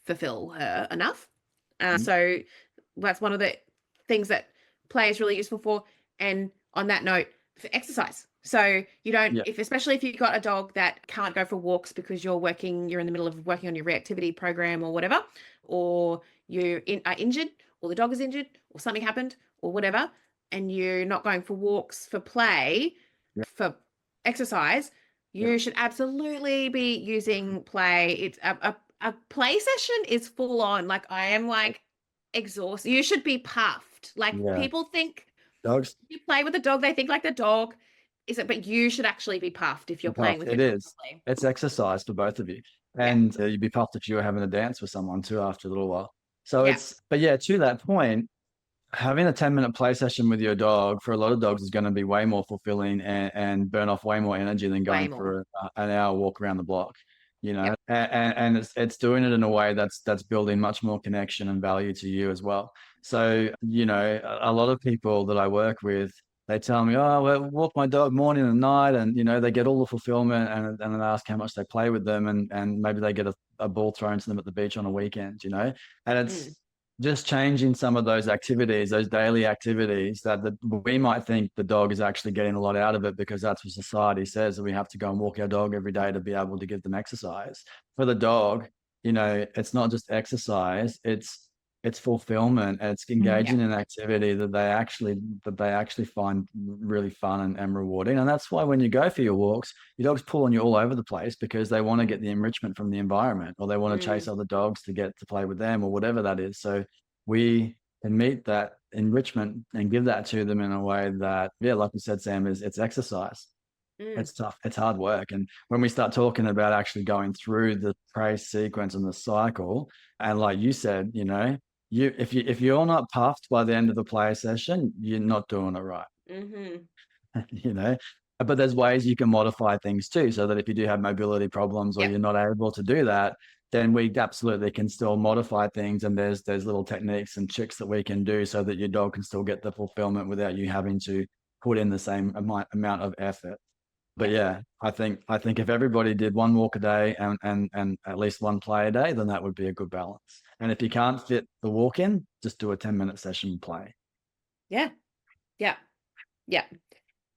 fulfill her enough. So that's one of the things that play is really useful for. And on that note, for exercise. So you don't, especially if you've got a dog that can't go for walks because you're in the middle of working on your reactivity program or whatever, or you are injured, or the dog is injured, or something happened, or whatever, and you're not going for walks for play, for exercise, you should absolutely be using play. It's a play session is full on. Like I am like exhausted. You should be puffed. Like people think dogs. You play with a dog, they think like the dog is it, but you should actually be puffed if you're playing with it. It is. It's exercise for both of you, and you'd be puffed if you were having a dance with someone too after a little while. So to that point, having a 10-minute play session with your dog for a lot of dogs is going to be way more fulfilling and burn off way more energy than going for an hour walk around the block. And it's doing it in a way that's building much more connection and value to you as well. So a lot of people that I work with, they tell me, oh, well, walk my dog morning and night, and they get all the fulfillment, and then I ask how much they play with them, and maybe they get a ball thrown to them at the beach on a weekend, and it's just changing some of those activities, those daily activities that we might think the dog is actually getting a lot out of it because that's what society says, that we have to go and walk our dog every day to be able to give them exercise. For the dog, it's not just exercise, it's fulfillment. It's engaging in activity that they actually find really fun and rewarding. And that's why when you go for your walks, your dog's pulling you all over the place because they want to get the enrichment from the environment, or they want to chase other dogs to get to play with them, or whatever that is. So we can meet that enrichment and give that to them in a way that, like you said, Sam, it's exercise. It's tough. It's hard work. And when we start talking about actually going through the prey sequence and the cycle, and like you said, if you're not puffed by the end of the play session, you're not doing it right. But there's ways you can modify things too, so that if you do have mobility problems or you're not able to do that, then we absolutely can still modify things. And there's little techniques and tricks that we can do so that your dog can still get the fulfillment without you having to put in the same amount of effort. But I think if everybody did one walk a day and at least one play a day, then that would be a good balance. And if you can't fit the walk in, just do a 10-minute session play.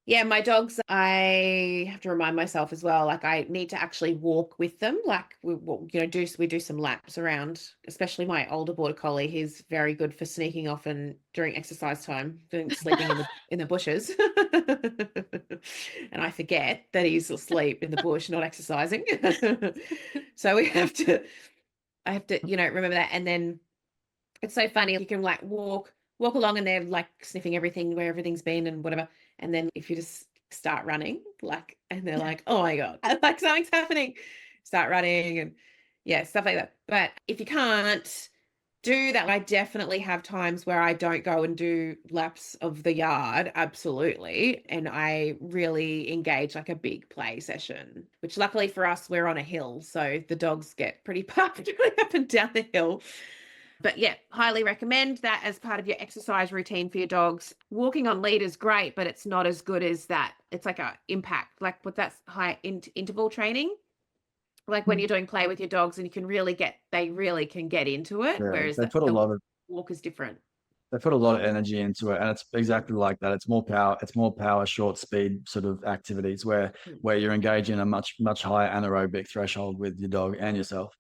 Yeah, my dogs, I have to remind myself as well, like I need to actually walk with them. Like we do some laps around, especially my older border collie. He's very good for sneaking off and during exercise time, sleeping in the bushes. And I forget that he's asleep in the bush, not exercising. So I have to, remember that. And then it's so funny. You can like walk along and they're like sniffing everything, where everything's been and whatever. And then if you just start running, like, and they're like, oh my God, like something's happening, start running and stuff like that. But if you can't do that, I definitely have times where I don't go and do laps of the yard. Absolutely. And I really engage like a big play session, which luckily for us, we're on a hill. So the dogs get pretty puffed up and down the hill. But highly recommend that as part of your exercise routine for your dogs. Walking on lead is great, but it's not as good as that. It's like a impact, like that's high interval training. Like when you're doing play with your dogs and they really can get into it. Yeah, whereas they put a lot of walk is different. they put a lot of energy into it, and it's exactly like that. It's more power, short speed sort of activities where you're engaging a much higher anaerobic threshold with your dog and yourself.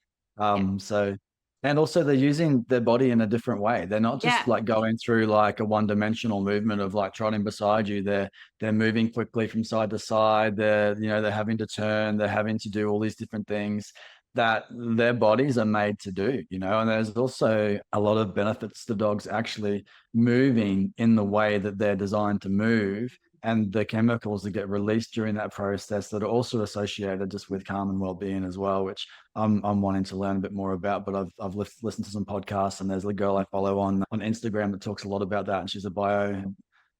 So, and also they're using their body in a different way. They're not just like going through like a one-dimensional movement of like trotting beside you. They're moving quickly from side to side. They're having to turn. They're having to do all these different things that their bodies are made to do, and there's also a lot of benefits to dogs actually moving in the way that they're designed to move, and the chemicals that get released during that process that are also associated just with calm and well-being as well, which I'm wanting to learn a bit more about. But I've listened to some podcasts, and there's a girl I follow on Instagram that talks a lot about that, and she's a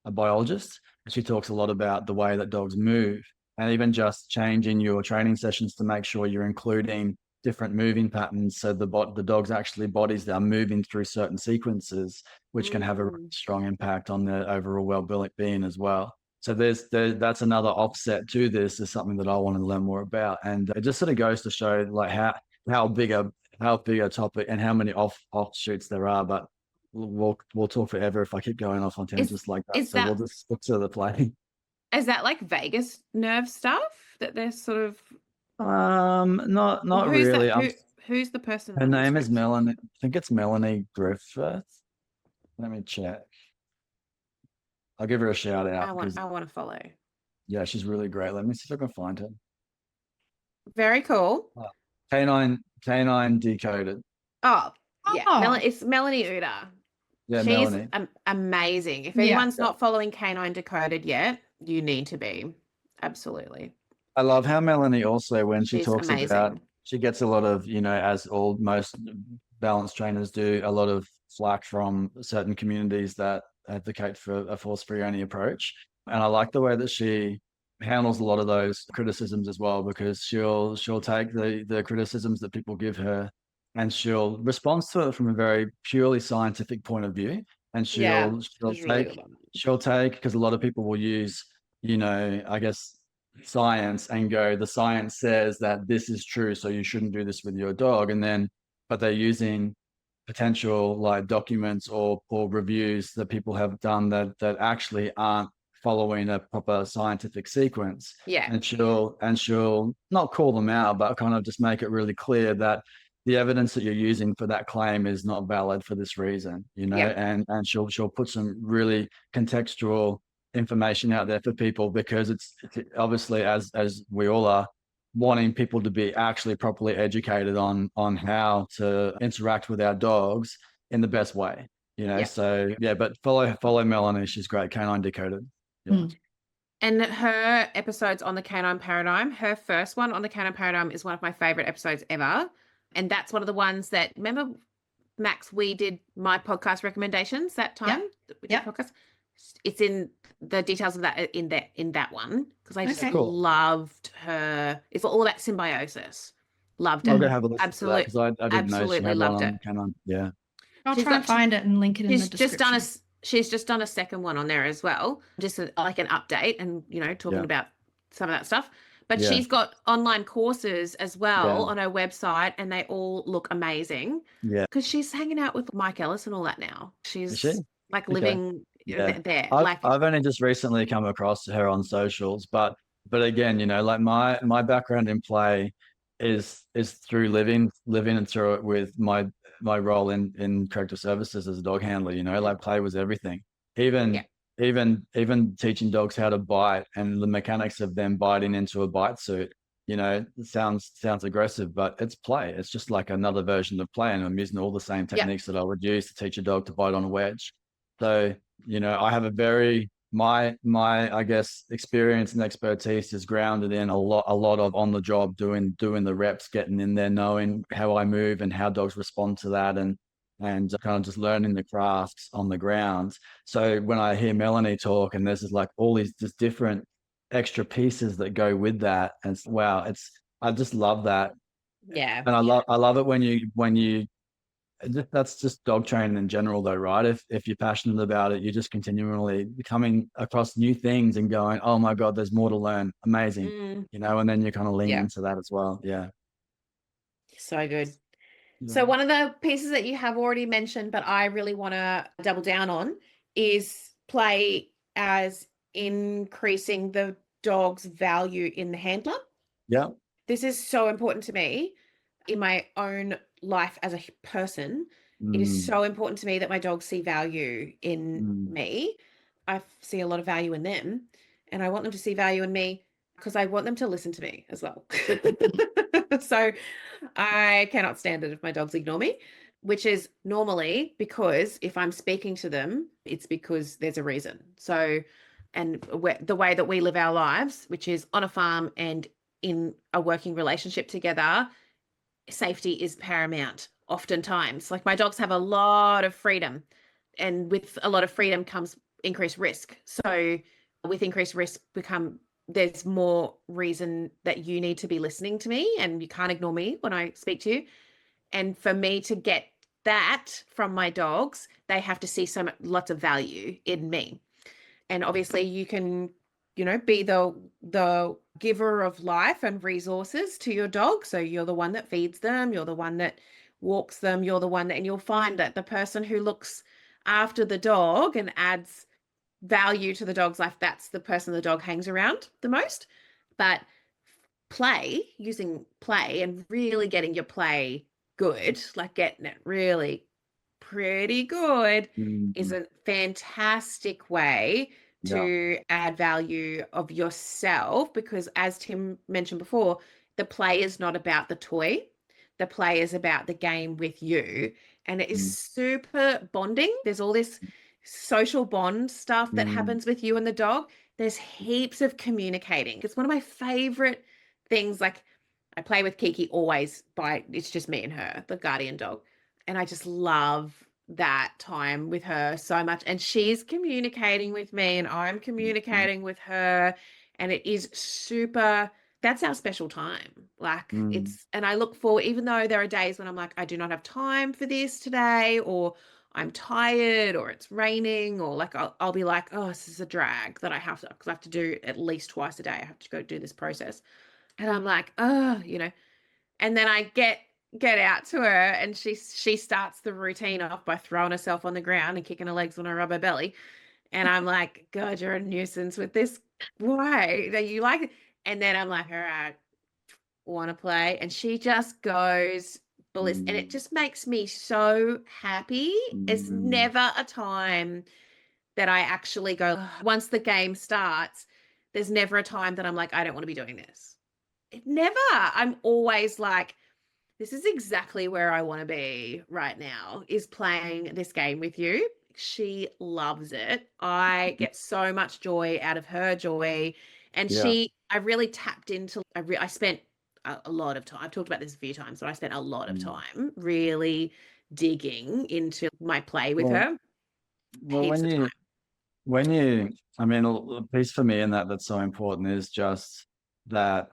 biologist. She talks a lot about the way that dogs move, and even just changing your training sessions to make sure you're including different moving patterns, so the dog's actually bodies that are moving through certain sequences, which can have a really strong impact on their overall well-being as well. So that's another offset to this, is something that I want to learn more about, and it just sort of goes to show like how big a topic and how many offshoots there are. But we'll talk forever if I keep going off on tangents like that. So we'll just stick to the play. Is that like vagus nerve stuff that they're sort of? Not who's really. Who's the person? Her name is Melanie. I think it's Melanie Griffith. Let me check. I'll give her a shout out. I want to follow. Yeah, she's really great. Let me see if I can find her. Very cool. Canine Decoded. Oh, yeah. It's Melanie Uda. Yeah, she's Melanie. Amazing. If anyone's not following Canine Decoded yet, you need to be. Absolutely. I love how Melanie also, when she talks amazing. about, she gets a lot of, as most balance trainers do, a lot of flack from certain communities that advocate for a force-free only approach. And I like the way that she handles a lot of those criticisms as well, because she'll take the criticisms that people give her, and she'll respond to it from a very purely scientific point of view. And she'll take, because a lot of people will use, I guess, science and go, the science says that this is true, so you shouldn't do this with your dog. But they're using potential like documents or reviews that people have done that actually aren't following a proper scientific sequence. Yeah. And she'll not call them out, but kind of just make it really clear that the evidence that you're using for that claim is not valid for this reason, and she'll put some really contextual information out there for people, because it's obviously, as we all are, wanting people to be actually properly educated on how to interact with our dogs in the best way, So but follow Melanie. She's great. Canine Decoded. Yeah. And her episodes on the canine paradigm, her first one on the canine paradigm is one of my favorite episodes ever. And that's one of the ones that, remember, Max, we did my podcast recommendations that time. Podcast. It's in the details of that in that one, because I just loved her. It's all about symbiosis. Loved it. I'll go have a listen Absolutely, to that, 'cause I didn't know she had loved one it. Canon. Yeah, I'll try and find it and link it in the description. She's just done a second one on there as well, just like an update and talking about some of that stuff. But she's got online courses as well on her website, and they all look amazing. Yeah, because she's hanging out with Mike Ellis and all that now. She's like living there. I've only just recently come across her on socials, but again, like my background in play is through living and through it with my role in corrective services as a dog handler. Like play was everything. Even teaching dogs how to bite and the mechanics of them biting into a bite suit. It sounds aggressive, but it's play. It's just like another version of play, and I'm using all the same techniques that I would use to teach a dog to bite on a wedge. So, I have a very, my I guess experience and expertise is grounded in a lot of on the job, doing the reps, getting in there, knowing how I move and how dogs respond to that, and kind of just learning the crafts on the ground. So when I hear Melanie talk, and there's like all these just different extra pieces that go with that, and I just love that. Yeah. And I love it when you that's just dog training in general though, right? If you're passionate about it, you're just continually coming across new things and going, oh my God, there's more to learn. Amazing. And then you kind of lean into that as well. Yeah. So good. So one of the pieces that you have already mentioned, but I really want to double down on, is play as increasing the dog's value in the handler. Yeah. This is so important to me in my own life as a person. It is so important to me that my dogs see value in me. I see a lot of value in them, and I want them to see value in me because I want them to listen to me as well. So I cannot stand it if my dogs ignore me, which is normally because if I'm speaking to them, it's because there's a reason. So, and the way that we live our lives, which is on a farm and in a working relationship together, safety is paramount oftentimes. Like my dogs have a lot of freedom, and with a lot of freedom comes increased risk. So with increased risk there's more reason that you need to be listening to me and you can't ignore me when I speak to you. And for me to get that from my dogs, they have to see lots of value in me. And obviously you can, be the giver of life and resources to your dog. So you're the one that feeds them, you're the one that walks them, you're the one that, and you'll find that the person who looks after the dog and adds value to the dog's life, that's the person the dog hangs around the most. But using play and really getting your play good, like getting it really pretty good, is a fantastic way to add value of yourself, because as Tim mentioned before, the play is not about the toy. The play is about the game with you, and it is super bonding. There's all this social bond stuff that happens with you and the dog. There's heaps of communicating. It's one of my favorite things. Like I play with Kiki always it's just me and her, the guardian dog. And I just love that time with her so much. And she's communicating with me and I'm communicating with her. And it is that's our special time. Like and I look forward, even though there are days when I'm like, I do not have time for this today, or I'm tired, or it's raining, or like I'll be like, oh, this is a drag that I have to, because I have to do at least twice a day. I have to go do this process. And I'm like, oh, and then I get out to her and she starts the routine off by throwing herself on the ground and kicking her legs on her rubber belly. And I'm like, God, you're a nuisance with this. Why? Do you like it? And then I'm like, all right, want to play? And she just goes ballistic. And it just makes me so happy. It's never a time that I actually go, once the game starts, there's never a time that I'm like, I don't want to be doing this. Never. I'm always like, this is exactly where I want to be right now, is playing this game with you. She loves it. I get so much joy out of her joy. And I really tapped into, I spent a lot of time. I've talked about this a few times, but I spent a lot of time really digging into my play with her. Well, I mean, a piece for me in that's so important is just that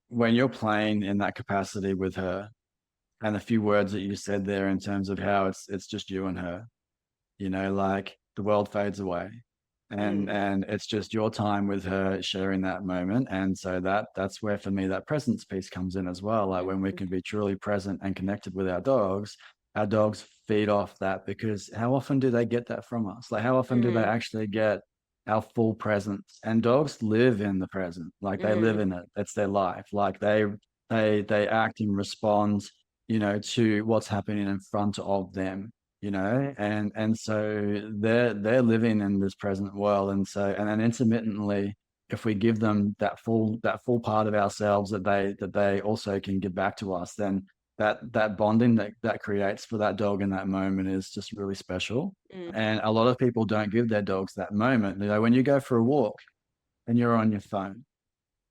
when you're playing in that capacity with her, and a few words that you said there in terms of how it's just you and her, like the world fades away, and it's just your time with her sharing that moment. And so that's where for me that presence piece comes in as well. Like when we can be truly present and connected with our dogs feed off that, because how often do they get that from us? Like how often do they actually get our full presence? And dogs live in the present, like they live in it. It's their life. Like they act and respond, to what's happening in front of them, and so they're living in this present world. And so, and then intermittently, if we give them that full part of ourselves that they also can give back to us, then that bonding that creates for that dog in that moment is just really special. And a lot of people don't give their dogs that moment. When you go for a walk and you're on your phone,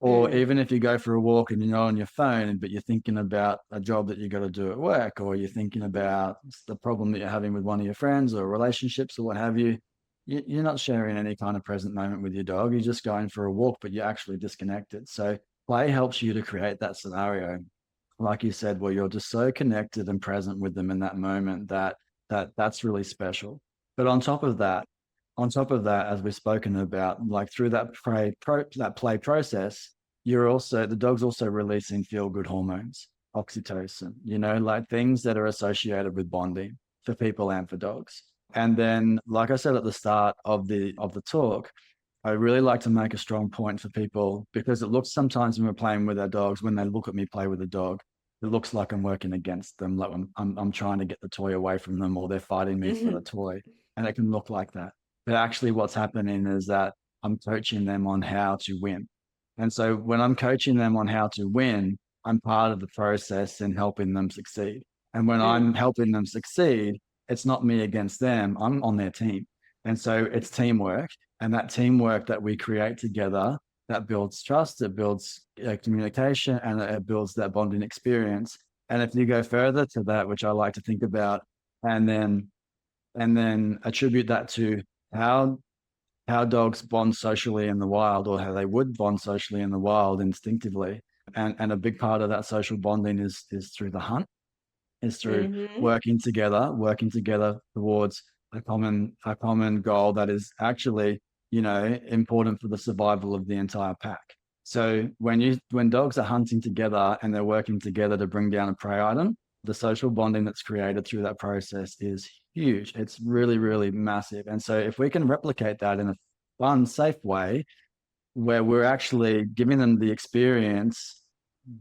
or even if you go for a walk and you're not on your phone, but you're thinking about a job that you got to do at work, or you're thinking about the problem that you're having with one of your friends or relationships or what have you, you're not sharing any kind of present moment with your dog. You're just going for a walk, but you're actually disconnected. So play helps you to create that scenario, like you said, where you're just so connected and present with them in that moment that's really special. But on top of that, as we've spoken about, like through that play process, the dog's also releasing feel good hormones. oxytocin, like things that are associated with bonding for people and for dogs. And then, like I said at the start of the talk, I really like to make a strong point for people, because it looks sometimes when we're playing with our dogs, when they look at me play with a dog, it looks like I'm working against them, like I'm trying to get the toy away from them, or they're fighting me for the toy, and it can look like that. But actually, what's happening is that I'm coaching them on how to win. And so when I'm coaching them on how to win, I'm part of the process in helping them succeed. And when I'm helping them succeed, it's not me against them. I'm on their team. And so it's teamwork. And that teamwork that we create together, that builds trust, it builds communication, and it builds that bonding experience. And if you go further to that, which I like to think about, and then attribute that to how dogs bond socially in the wild, or how they would bond socially in the wild instinctively. And a big part of that social bonding is through the hunt, is through working together towards a common goal that is actually, important for the survival of the entire pack. So when dogs are hunting together and they're working together to bring down a prey item, the social bonding that's created through that process is huge. It's really, really massive. And so if we can replicate that in a fun, safe way, where we're actually giving them the experience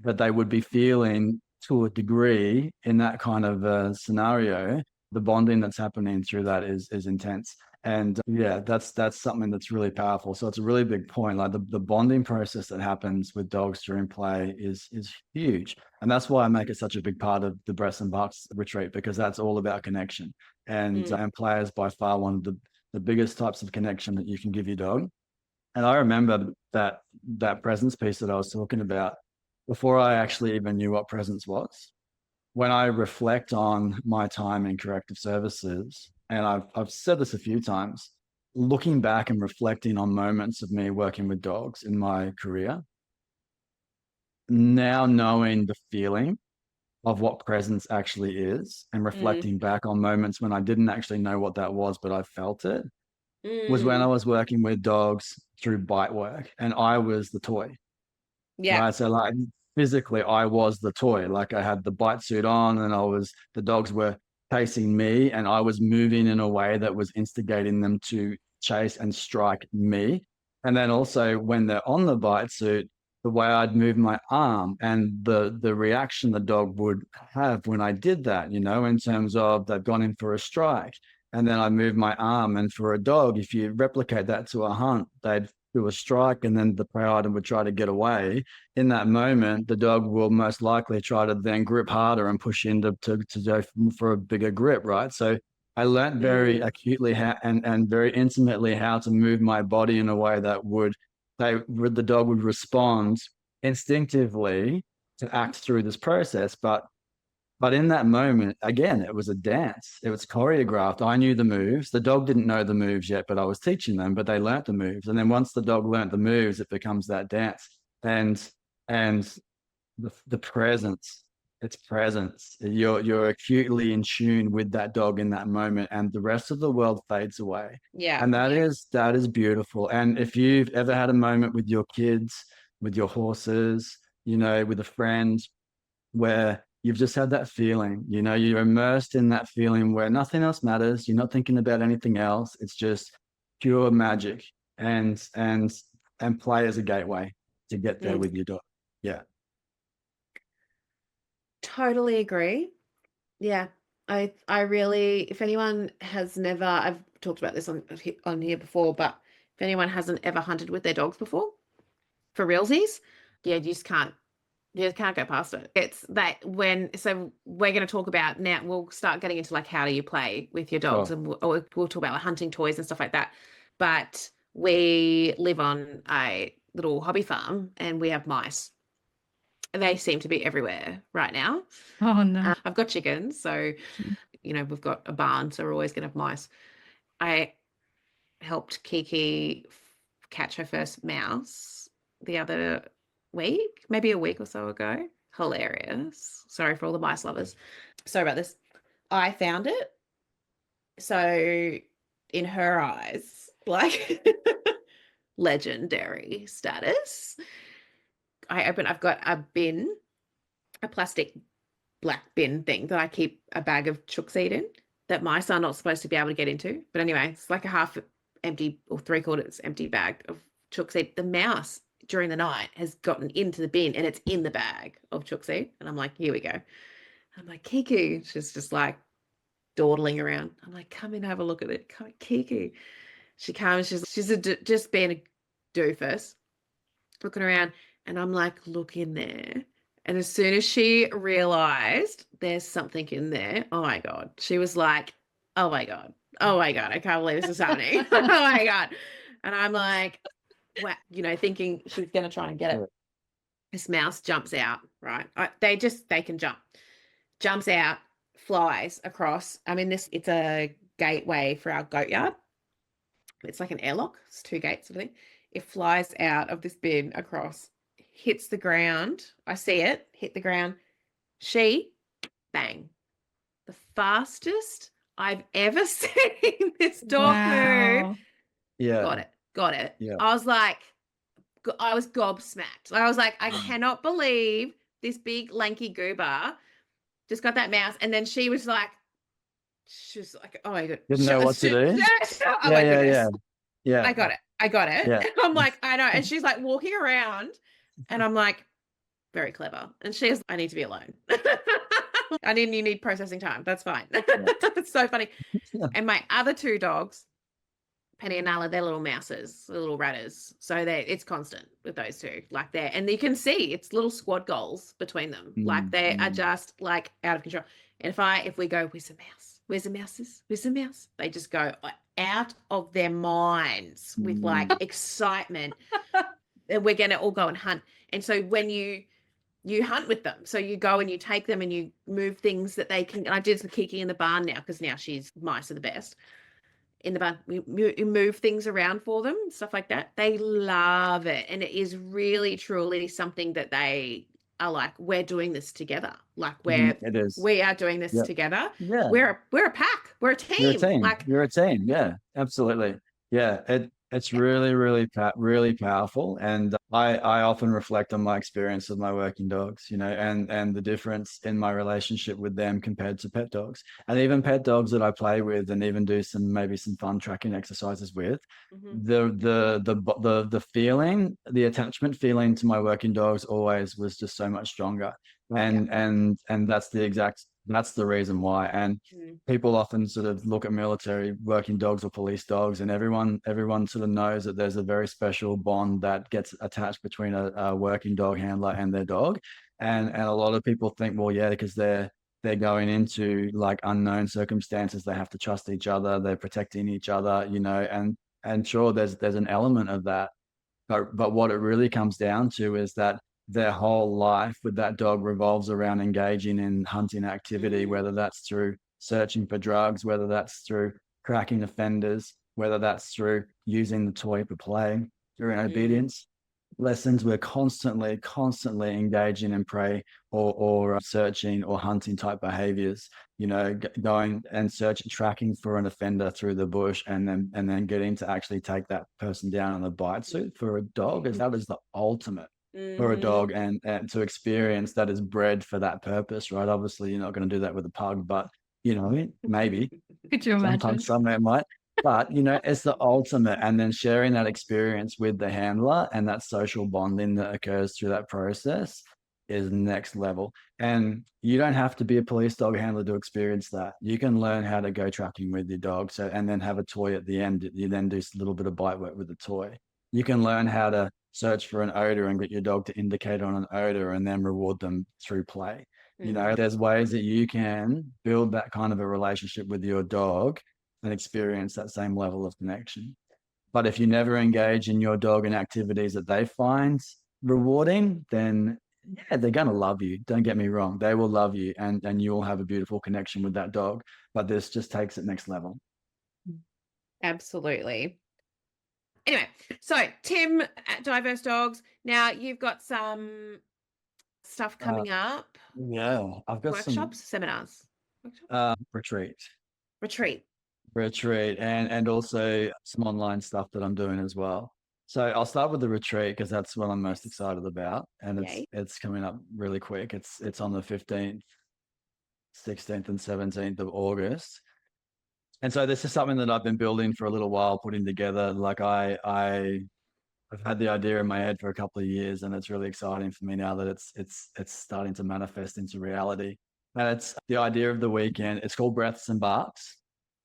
that they would be feeling to a degree in that kind of scenario, the bonding that's happening through that is intense. And yeah, that's something that's really powerful. So it's a really big point. Like the bonding process that happens with dogs during play is huge. And that's why I make it such a big part of the Breasts and Bucks retreat, because that's all about connection. And play is by far one of the biggest types of connection that you can give your dog. And I remember that presence piece that I was talking about before I actually even knew what presence was. When I reflect on my time in corrective services, and I've said this a few times, looking back and reflecting on moments of me working with dogs in my career, now knowing the feeling of what presence actually is, and reflecting back on moments when I didn't actually know what that was, but I felt it, was when I was working with dogs through bite work, and I was the toy. Yeah. Right. So like physically I was the toy. Like I had the bite suit on, and the dogs were chasing me, and I was moving in a way that was instigating them to chase and strike me. And then also when they're on the bite suit, the way I'd move my arm and the reaction the dog would have when I did that, in terms of they've gone in for a strike, and then I move my arm. And for a dog, if you replicate that to a hunt, they'd do a strike, and then the prey item would try to get away. In that moment, the dog will most likely try to then grip harder and push in to go for a bigger grip, right? So I learned very acutely and very intimately how to move my body in a way that the dog would respond instinctively to act through this process. But in that moment, again, it was a dance. It was choreographed. I knew the moves. The dog didn't know the moves yet, but I was teaching them, but they learnt the moves. And then once the dog learnt the moves, it becomes that dance. And the presence, it's presence. You're acutely in tune with that dog in that moment, and the rest of the world fades away. Yeah. And that is beautiful. And if you've ever had a moment with your kids, with your horses, with a friend, where you've just had that feeling, you're immersed in that feeling where nothing else matters. You're not thinking about anything else. It's just pure magic, and play as a gateway to get there with your dog. Yeah. Totally agree. Yeah. I really, if anyone has never, I've talked about this on here before, but if anyone hasn't ever hunted with their dogs before, for realsies, yeah, you just can't go past it. It's that so we're going to talk about now, we'll start getting into like, how do you play with your dogs? And we'll talk about like hunting toys and stuff like that. But we live on a little hobby farm, and we have mice. They seem to be everywhere right now. Oh no. I've got chickens, so we've got a barn, so we're always going to have mice. I helped Kiki catch her first mouse the other week, maybe a week or so ago. Hilarious. Sorry for all the mice lovers. Sorry about this. I found it. So in her eyes, like legendary status. I've got a bin a plastic black bin thing that I keep a bag of chook seed in that mice are not supposed to be able to get into. But anyway, it's like a half empty or 3/4 empty bag of chook seed. The mouse during the night has gotten into the bin and it's in the bag of chook seed. And I'm like, here we go. I'm like, Kiki. She's just like dawdling around. I'm like, come in, have a look at it. Come, Kiki. She comes, she's just being a doofus, looking around, and I'm like, look in there. And as soon as she realized there's something in there, oh my God, she was like, oh my God, I can't believe this is happening. Oh my God. And I'm like, wow, thinking she's going to try and get it. This mouse jumps out, right? They can jump. Jumps out, flies across. I mean, it's a gateway for our goat yard. It's like an airlock. It's 2 gates, I think. It flies out of this bin across, hits the ground. I see it hit the ground. She, bang. The fastest I've ever seen this dog move. Yeah. Got it. Yeah. I was gobsmacked. I was like, I cannot believe this big lanky goober just got that mouse. And then she was like, oh my God. Didn't know what to do. Oh my goodness. Yeah. I got it. Yeah. I'm like, I know. And she's like walking around and I'm like, very clever. And she's, I need to be alone. You need processing time. That's fine. It's so funny. And my other 2 dogs, Penny and Nala, they're little mouses, little ratters. So it's constant with those 2. Like and you can see it's little squad goals between them. Like they are just like out of control. And if we go, where's the mouse? Where's the mouses? Where's the mouse? They just go out of their minds with like excitement. And we're going to all go and hunt. And so when you hunt with them, so you go and you take them and you move things that they can. And I did the Kiki in the barn now because now mice are the best. In the barn, we move things around for them, stuff like that. They love it. And it is really, truly something that they are like, we're doing this together. Like we are doing this together. Yeah. We're a pack. We're a team. You're a team. Like you're a team. Yeah, absolutely. Yeah. It's really, really, really powerful. And I often reflect on my experience with my working dogs, and the difference in my relationship with them compared to pet dogs, and even pet dogs that I play with and even do maybe some fun tracking exercises with. The feeling, the attachment feeling to my working dogs always was just so much stronger. And that's the reason why. And people often sort of look at military working dogs or police dogs, and everyone sort of knows that there's a very special bond that gets attached between a working dog handler and their dog. And a lot of people think, well, yeah, because they're going into like unknown circumstances, they have to trust each other, they're protecting each other, and sure, there's an element of that. But what it really comes down to is that their whole life with that dog revolves around engaging in hunting activity, whether that's through searching for drugs, whether that's through cracking offenders, whether that's through using the toy for play, through obedience lessons. We're constantly engaging in prey or searching or hunting type behaviors, going and tracking for an offender through the bush, and then getting to actually take that person down on a bite suit. For a dog, that is the ultimate for a dog, and to experience that is bred for that purpose, right? Obviously you're not going to do that with a pug, but maybe could you imagine? Sometimes somewhere might, but it's the ultimate. And then sharing that experience with the handler and that social bonding that occurs through that process is next level. And you don't have to be a police dog handler to experience that. You can learn how to go tracking with your dog, and then have a toy at the end. You then do a little bit of bite work with the toy. You can learn how to search for an odor and get your dog to indicate on an odor, and then reward them through play. There's ways that you can build that kind of a relationship with your dog and experience that same level of connection. But if you never engage in your dog in activities that they find rewarding, then they're going to love you. Don't get me wrong. They will love you, and you will have a beautiful connection with that dog. But this just takes it next level. Absolutely. Anyway, so Tim at Diverse Dogs, now you've got some stuff coming up. Yeah, I've got workshops, seminars. Retreat, and and also some online stuff that I'm doing as well. So I'll start with the retreat because that's what I'm most excited about, and Yay. it's coming up really quick. It's on the 15th, 16th, and 17th of August. And so this is something that I've been building for a little while, putting together. Like I've had the idea in my head for a couple of years, and it's really exciting for me now that it's starting to manifest into reality. And it's the idea of the weekend. It's called Breaths and Barks.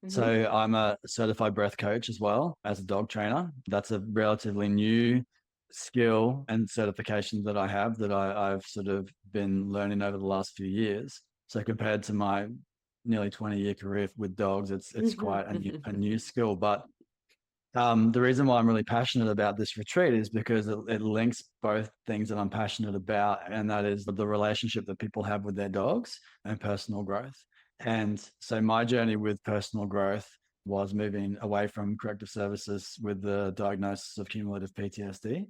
So I'm a certified breath coach as well as a dog trainer. That's a relatively new skill and certification that I have that I've sort of been learning over the last few years. So compared to my nearly 20-year career with dogs, it's quite a new skill. But the reason why I'm really passionate about this retreat is because it links both things that I'm passionate about, and that is the relationship that people have with their dogs and personal growth. And so my journey with personal growth was moving away from corrective services with the diagnosis of cumulative PTSD.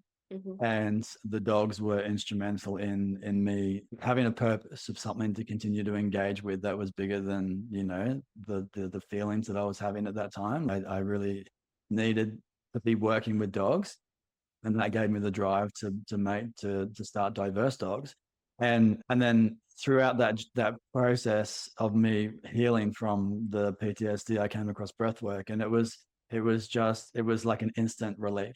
And the dogs were instrumental in me having a purpose of something to continue to engage with that was bigger than, the feelings that I was having at that time. I really needed to be working with dogs, and that gave me the drive to start Diverse Dogs. And then throughout that process of me healing from the PTSD, I came across breath work, and it was like an instant relief.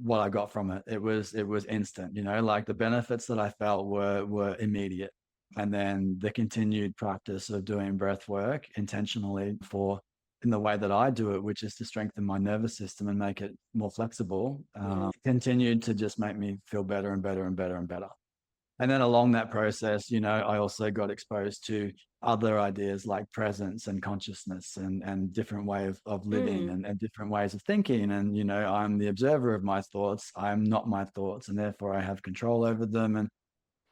What I got from it, it was instant. Like the benefits that I felt were immediate. And then the continued practice of doing breath work intentionally in the way that I do it, which is to strengthen my nervous system and make it more flexible, continued to just make me feel better and better and better and better. And then along that process, I also got exposed to other ideas like presence and consciousness and different way of living and different ways of thinking. And, I'm the observer of my thoughts. I'm not my thoughts, and therefore I have control over them. And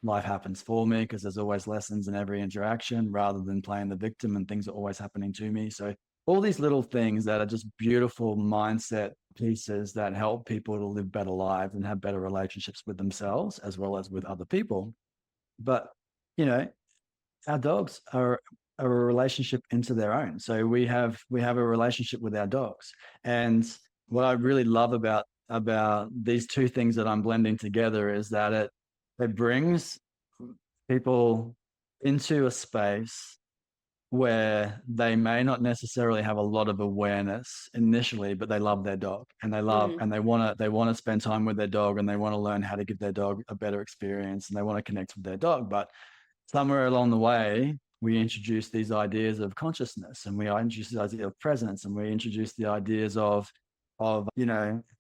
life happens for me because there's always lessons in every interaction rather than playing the victim and things are always happening to me. So all these little things that are just beautiful mindset pieces that help people to live better lives and have better relationships with themselves as well as with other people. But, our dogs are a relationship into their own. So we have a relationship with our dogs. And what I really love about these two things that I'm blending together is that it brings people into a space where they may not necessarily have a lot of awareness initially, but they love their dog and they want to spend time with their dog, and they want to learn how to give their dog a better experience, and they want to connect with their dog. But somewhere along the way, we introduce these ideas of consciousness, and we introduce the idea of presence, and we introduce the ideas of how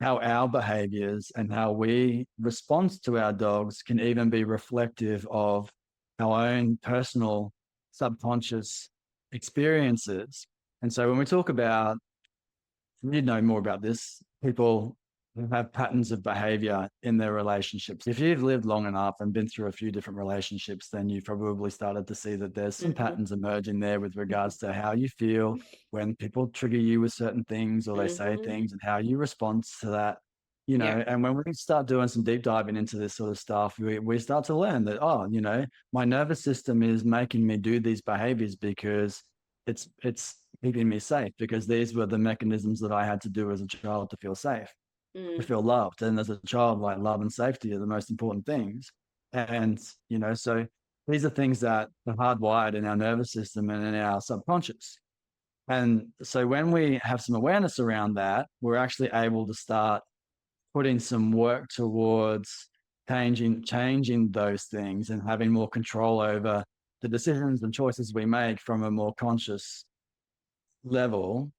our behaviors and how we respond to our dogs can even be reflective of our own personal subconscious experiences. And so when we talk about, you know more about this, people who have patterns of behavior in their relationships. If you've lived long enough and been through a few different relationships, then you've probably started to see that there's some patterns emerging there with regards to how you feel when people trigger you with certain things or they say things, and how you respond to that. And when we start doing some deep diving into this sort of stuff, we start to learn that, my nervous system is making me do these behaviors because it's keeping me safe, because these were the mechanisms that I had to do as a child to feel safe, to feel loved. And as a child, like, love and safety are the most important things. And, so these are things that are hardwired in our nervous system and in our subconscious. And so when we have some awareness around that, we're actually able to start putting some work towards changing those things and having more control over the decisions and choices we make from a more conscious level.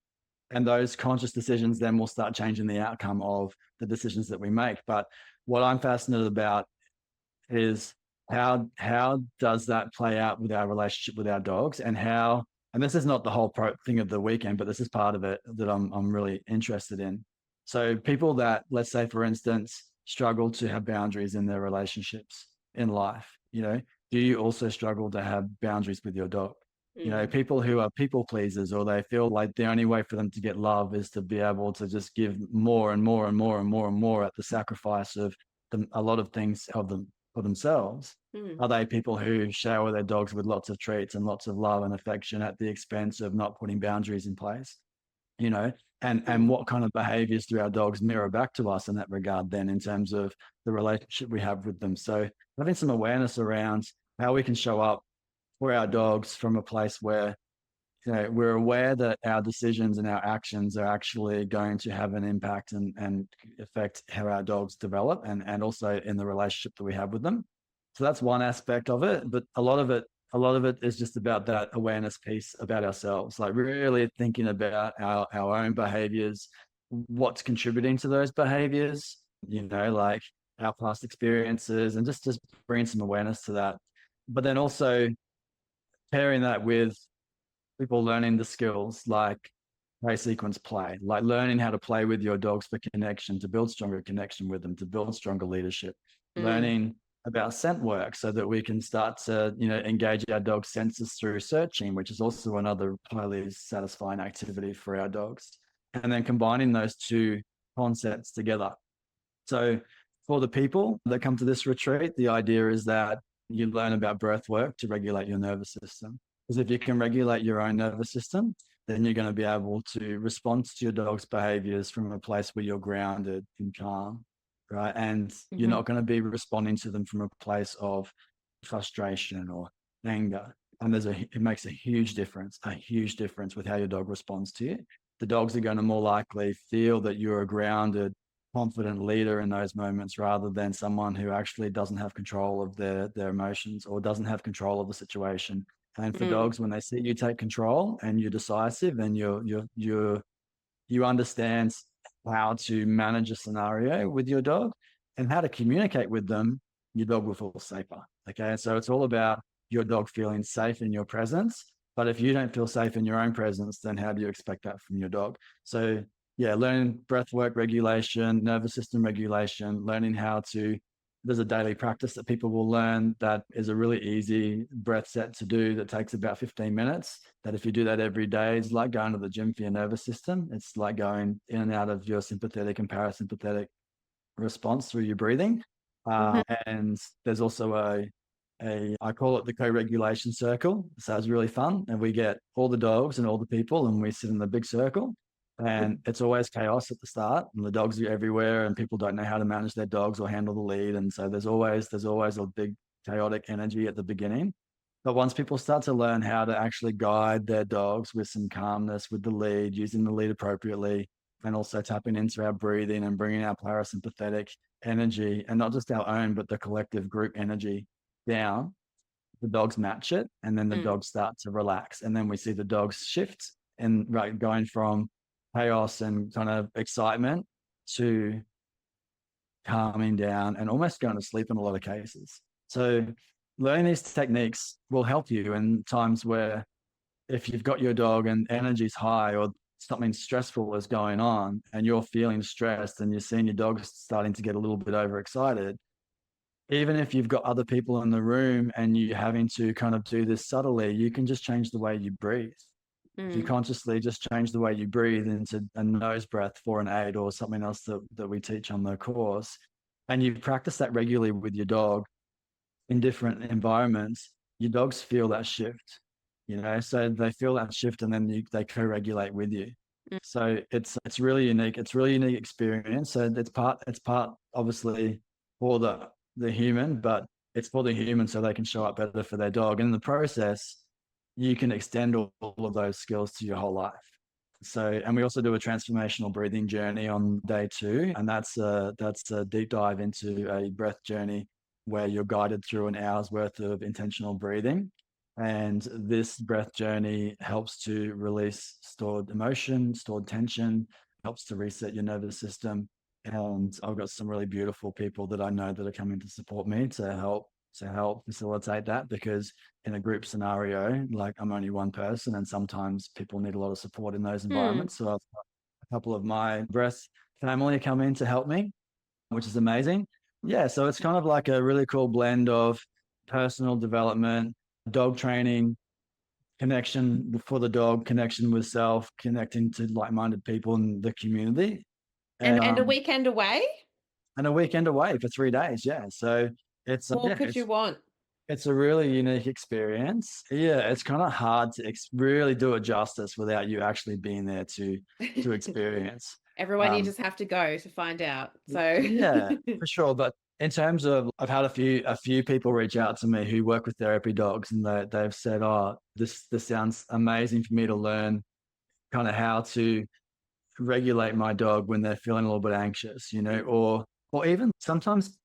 And those conscious decisions then will start changing the outcome of the decisions that we make. But what I'm fascinated about is how does that play out with our relationship with our dogs, and this is not the whole thing of the weekend, but this is part of it that I'm really interested in. So people that, let's say, for instance, struggle to have boundaries in their relationships in life, do you also struggle to have boundaries with your dog? People who are people pleasers, or they feel like the only way for them to get love is to be able to just give more and more and more and more and more at the sacrifice of a lot of things for themselves. Are they people who shower their dogs with lots of treats and lots of love and affection at the expense of not putting boundaries in place? And what kind of behaviors do our dogs mirror back to us in that regard then, in terms of the relationship we have with them? So having some awareness around how we can show up for our dogs from a place where, you know, we're aware that our decisions and our actions are actually going to have an impact and affect how our dogs develop, and also in the relationship that we have with them. So that's one aspect of it. But a lot of it is just about that awareness piece about ourselves, like really thinking about our own behaviors, what's contributing to those behaviors, you know, like our past experiences, and just bringing some awareness to that. But then also pairing that with people learning the skills like play sequence play, like learning how to play with your dogs for connection, to build stronger connection with them, to build stronger leadership, learning about scent work so that we can start to, you know, engage our dog's senses through searching, which is also another highly satisfying activity for our dogs. And then combining those two concepts together. So for the people that come to this retreat, the idea is that you learn about breath work to regulate your nervous system. Because if you can regulate your own nervous system, then you're going to be able to respond to your dog's behaviors from a place where you're grounded and calm, right? And you're not going to be responding to them from a place of frustration or anger. And it makes a huge difference with how your dog responds to you. The dogs are going to more likely feel that you're a grounded, confident leader in those moments, rather than someone who actually doesn't have control of their emotions or doesn't have control of the situation. And for dogs, when they see you take control and you're decisive and you understand how to manage a scenario with your dog and how to communicate with them, your dog will feel safer. Okay, so it's all about your dog feeling safe in your presence. But if you don't feel safe in your own presence, then how do you expect that from your dog? So yeah, learning breath work regulation, nervous system regulation, learning how to, there's a daily practice that people will learn that is a really easy breath set to do that takes about 15 minutes. That if you do that every day, it's like going to the gym for your nervous system. It's like going in and out of your sympathetic and parasympathetic response through your breathing. And there's also I call it the co-regulation circle. So it's really fun. And we get all the dogs and all the people and we sit in the big circle. And it's always chaos at the start, and the dogs are everywhere, and people don't know how to manage their dogs or handle the lead. And so there's always a big chaotic energy at the beginning. But once people start to learn how to actually guide their dogs with some calmness with the lead, using the lead appropriately, and also tapping into our breathing and bringing our parasympathetic energy, and not just our own, but the collective group energy down, the dogs match it, and then the dogs start to relax. And then we see the dogs shift and going from chaos and kind of excitement to calming down and almost going to sleep in a lot of cases. So learning these techniques will help you in times where, if you've got your dog and energy's high or something stressful is going on and you're feeling stressed and you're seeing your dog starting to get a little bit overexcited, even if you've got other people in the room and you're having to kind of do this subtly, you can just change the way you breathe. If you consciously just change the way you breathe into a nose breath 4 and 8 or something else that we teach on the course, and you practice that regularly with your dog in different environments, your dogs feel that shift, you know, so they feel that shift and then they co-regulate with you. So it's really unique. It's really unique experience. So it's part obviously for the human, but it's for the human so they can show up better for their dog. And in the process, you can extend all of those skills to your whole life. So, and we also do a transformational breathing journey on day 2. And that's a deep dive into a breath journey where you're guided through an hour's worth of intentional breathing. And this breath journey helps to release stored emotion, stored tension, helps to reset your nervous system. And I've got some really beautiful people that I know that are coming to support me to help facilitate that, because in a group scenario, like I'm only one person and sometimes people need a lot of support in those environments. So I've got a couple of my breath family come in to help me, which is amazing. Yeah, so it's kind of like a really cool blend of personal development, dog training, connection for the dog, connection with self, connecting to like-minded people in the community. And a weekend away? And a weekend away for 3 days, yeah. So it's what could you want? It's a really unique experience. Yeah, it's kind of hard to really do it justice without you actually being there to experience. Everyone, you Um, just have to go to find out. So yeah, for sure. But in terms of, I've had a few people reach out to me who work with therapy dogs, and they've said, "Oh, this sounds amazing for me to learn kind of how to regulate my dog when they're feeling a little bit anxious, or even sometimes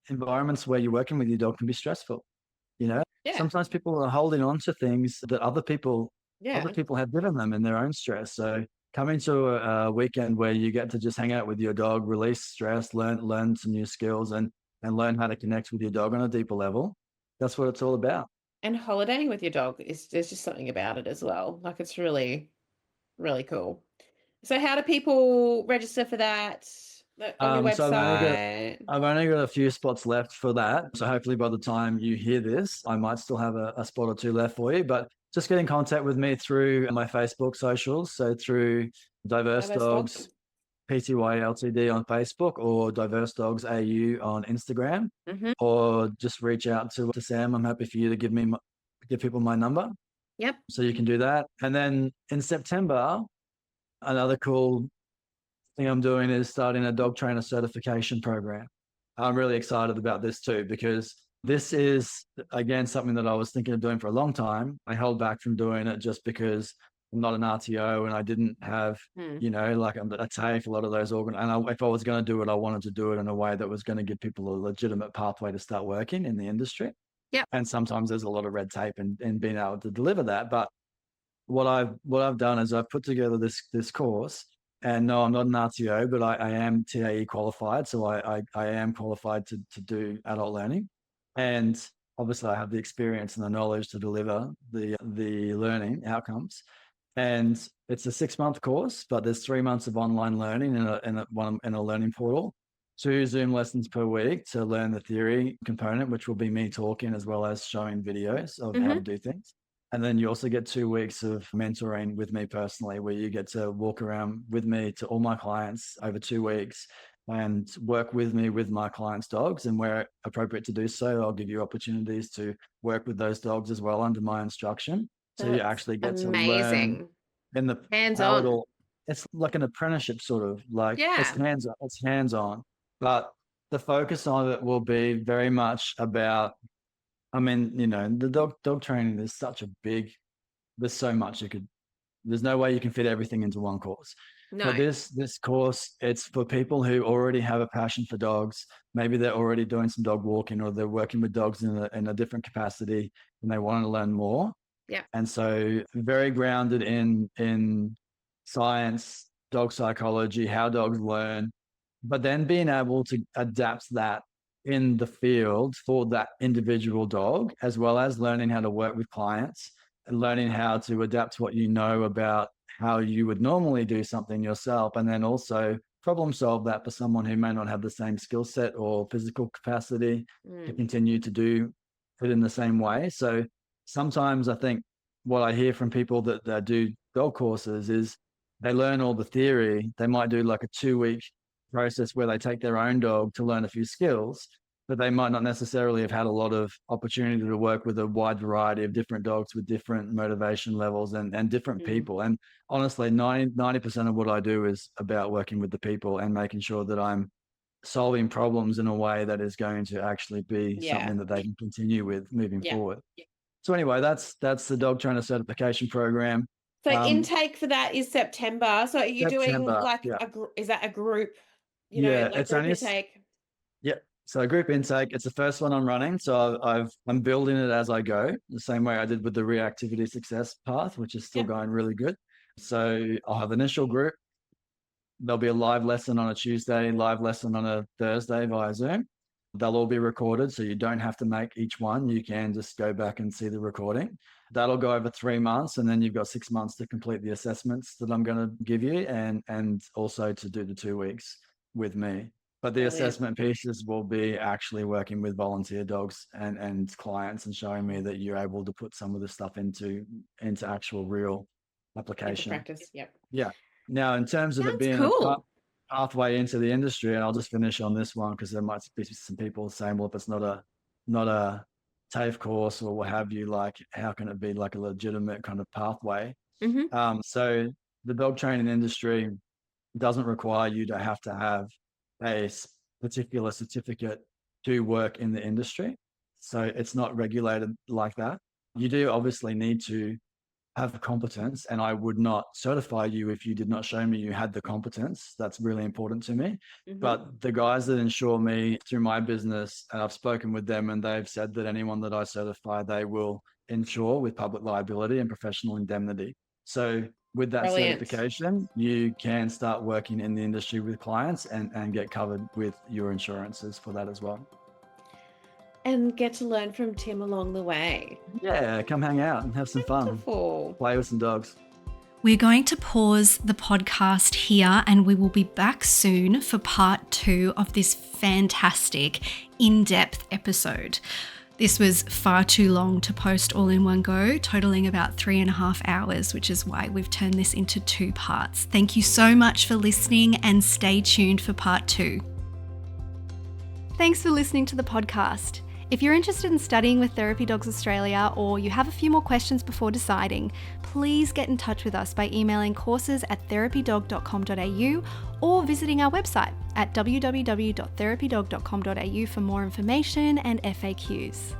environments where you're working with your dog can be stressful. yeah, Sometimes people are holding on to things that other people yeah. have given them in their own stress. So coming to a weekend where you get to just hang out with your dog, release stress, learn some new skills, and learn how to connect with your dog on a deeper level. That's what it's all about. And holidaying with your dog is there's just something about it as well. Like it's really, really cool. So how do people register for that? On your So website? I've only got a few spots left for that. So hopefully by the time you hear this, I might still have a spot or two left for you. But just get in contact with me through my Facebook socials. So through Diverse Diverse Dogs Dogs. PTY Ltd on Facebook, or Diverse Dogs AU on Instagram, Mm-hmm. or just reach out to Sam. I'm happy for you to give people my number. Yep. So you can do that. And then in September, another cool thing I'm doing is starting a dog trainer certification program. I'm really excited about this too, because this is, again, something that I was thinking of doing for a long time. I held back from doing it just because I'm not an RTO and I didn't have, like a TAFE, a lot of those if I was going to do it, I wanted to do it in a way that was going to give people a legitimate pathway to start working in the industry. Yep. And sometimes there's a lot of red tape in being able to deliver that. But what I've done is I've put together this course. And no, I'm not an RTO, but I am TAE qualified. So I am qualified to do adult learning. And obviously I have the experience and the knowledge to deliver the learning outcomes. And it's a 6-month course, but there's 3 months of online learning in a learning portal, 2 Zoom lessons per week to learn the theory component, which will be me talking as well as showing videos of how to do things. And then you also get 2 weeks of mentoring with me personally, where you get to walk around with me to all my clients over 2 weeks and work with me with my clients' dogs. And where appropriate to do so, I'll give you opportunities to work with those dogs as well under my instruction. So you actually get to learn Amazing. in the how it Hands-on. all. It's like an apprenticeship, sort of like it's Yeah. hands on, but the focus on it will be very much about. I mean, the dog training is such a big. There's so much you could. There's no way you can fit everything into one course. No. But this course, it's for people who already have a passion for dogs. Maybe they're already doing some dog walking, or they're working with dogs in a different capacity, and they want to learn more. Yeah. And so very grounded in science, dog psychology, how dogs learn, but then being able to adapt that in the field for that individual dog, as well as learning how to work with clients and learning how to adapt what you know about how you would normally do something yourself, and then also problem solve that for someone who may not have the same skill set or physical capacity to continue to do it in the same way. So sometimes I think what I hear from people that do dog courses is they learn all the theory. They might do like a 2-week process where they take their own dog to learn a few skills, but they might not necessarily have had a lot of opportunity to work with a wide variety of different dogs with different motivation levels and different people. And honestly, 90% of what I do is about working with the people and making sure that I'm solving problems in a way that is going to actually be something that they can continue with moving forward. So anyway, that's the dog trainer certification program. So intake for that is September. So are you doing like is that a group? Like it's group only intake. Yeah. So group intake, it's the first one I'm running. So I'm building it as I go, the same way I did with the reactivity success path, which is still going really good. So I'll have initial group. There'll be a live lesson on a Tuesday, live lesson on a Thursday via Zoom. They'll all be recorded, so you don't have to make each one. You can just go back and see the recording. That'll go over 3 months, and then you've got 6 months to complete the assessments that I'm going to give you, and also to do the 2 weeks with me. But the assessment pieces will be actually working with volunteer dogs and clients and showing me that you're able to put some of the stuff into actual real application. Into practice. Yep. Yeah. Now, in terms of it being a pathway into the industry, and I'll just finish on this one because there might be some people saying, well, if it's not a not a TAFE course or what have you. Like, how can it be like a legitimate kind of pathway? So the dog training industry doesn't require you to have a particular certificate to work in the industry. So it's not regulated like that. You do obviously need to have competence, and I would not certify you if you did not show me you had the competence. That's really important to me. But the guys that insure me through my business, and I've spoken with them, and they've said that anyone that I certify, they will insure with public liability and professional indemnity. So with that certification, you can start working in the industry with clients and get covered with your insurances for that as well. And get to learn from Tim along the way. Yeah, come hang out and have some fun. Play with some dogs. We're going to pause the podcast here, and we will be back soon for part 2 of this fantastic in-depth episode. This was far too long to post all in one go, totaling about 3.5 hours, which is why we've turned this into 2 parts. Thank you so much for listening, and stay tuned for part 2. Thanks for listening to the podcast. If you're interested in studying with Therapy Dogs Australia, or you have a few more questions before deciding, please get in touch with us by emailing courses@therapydog.com.au or visiting our website at www.therapydog.com.au for more information and FAQs.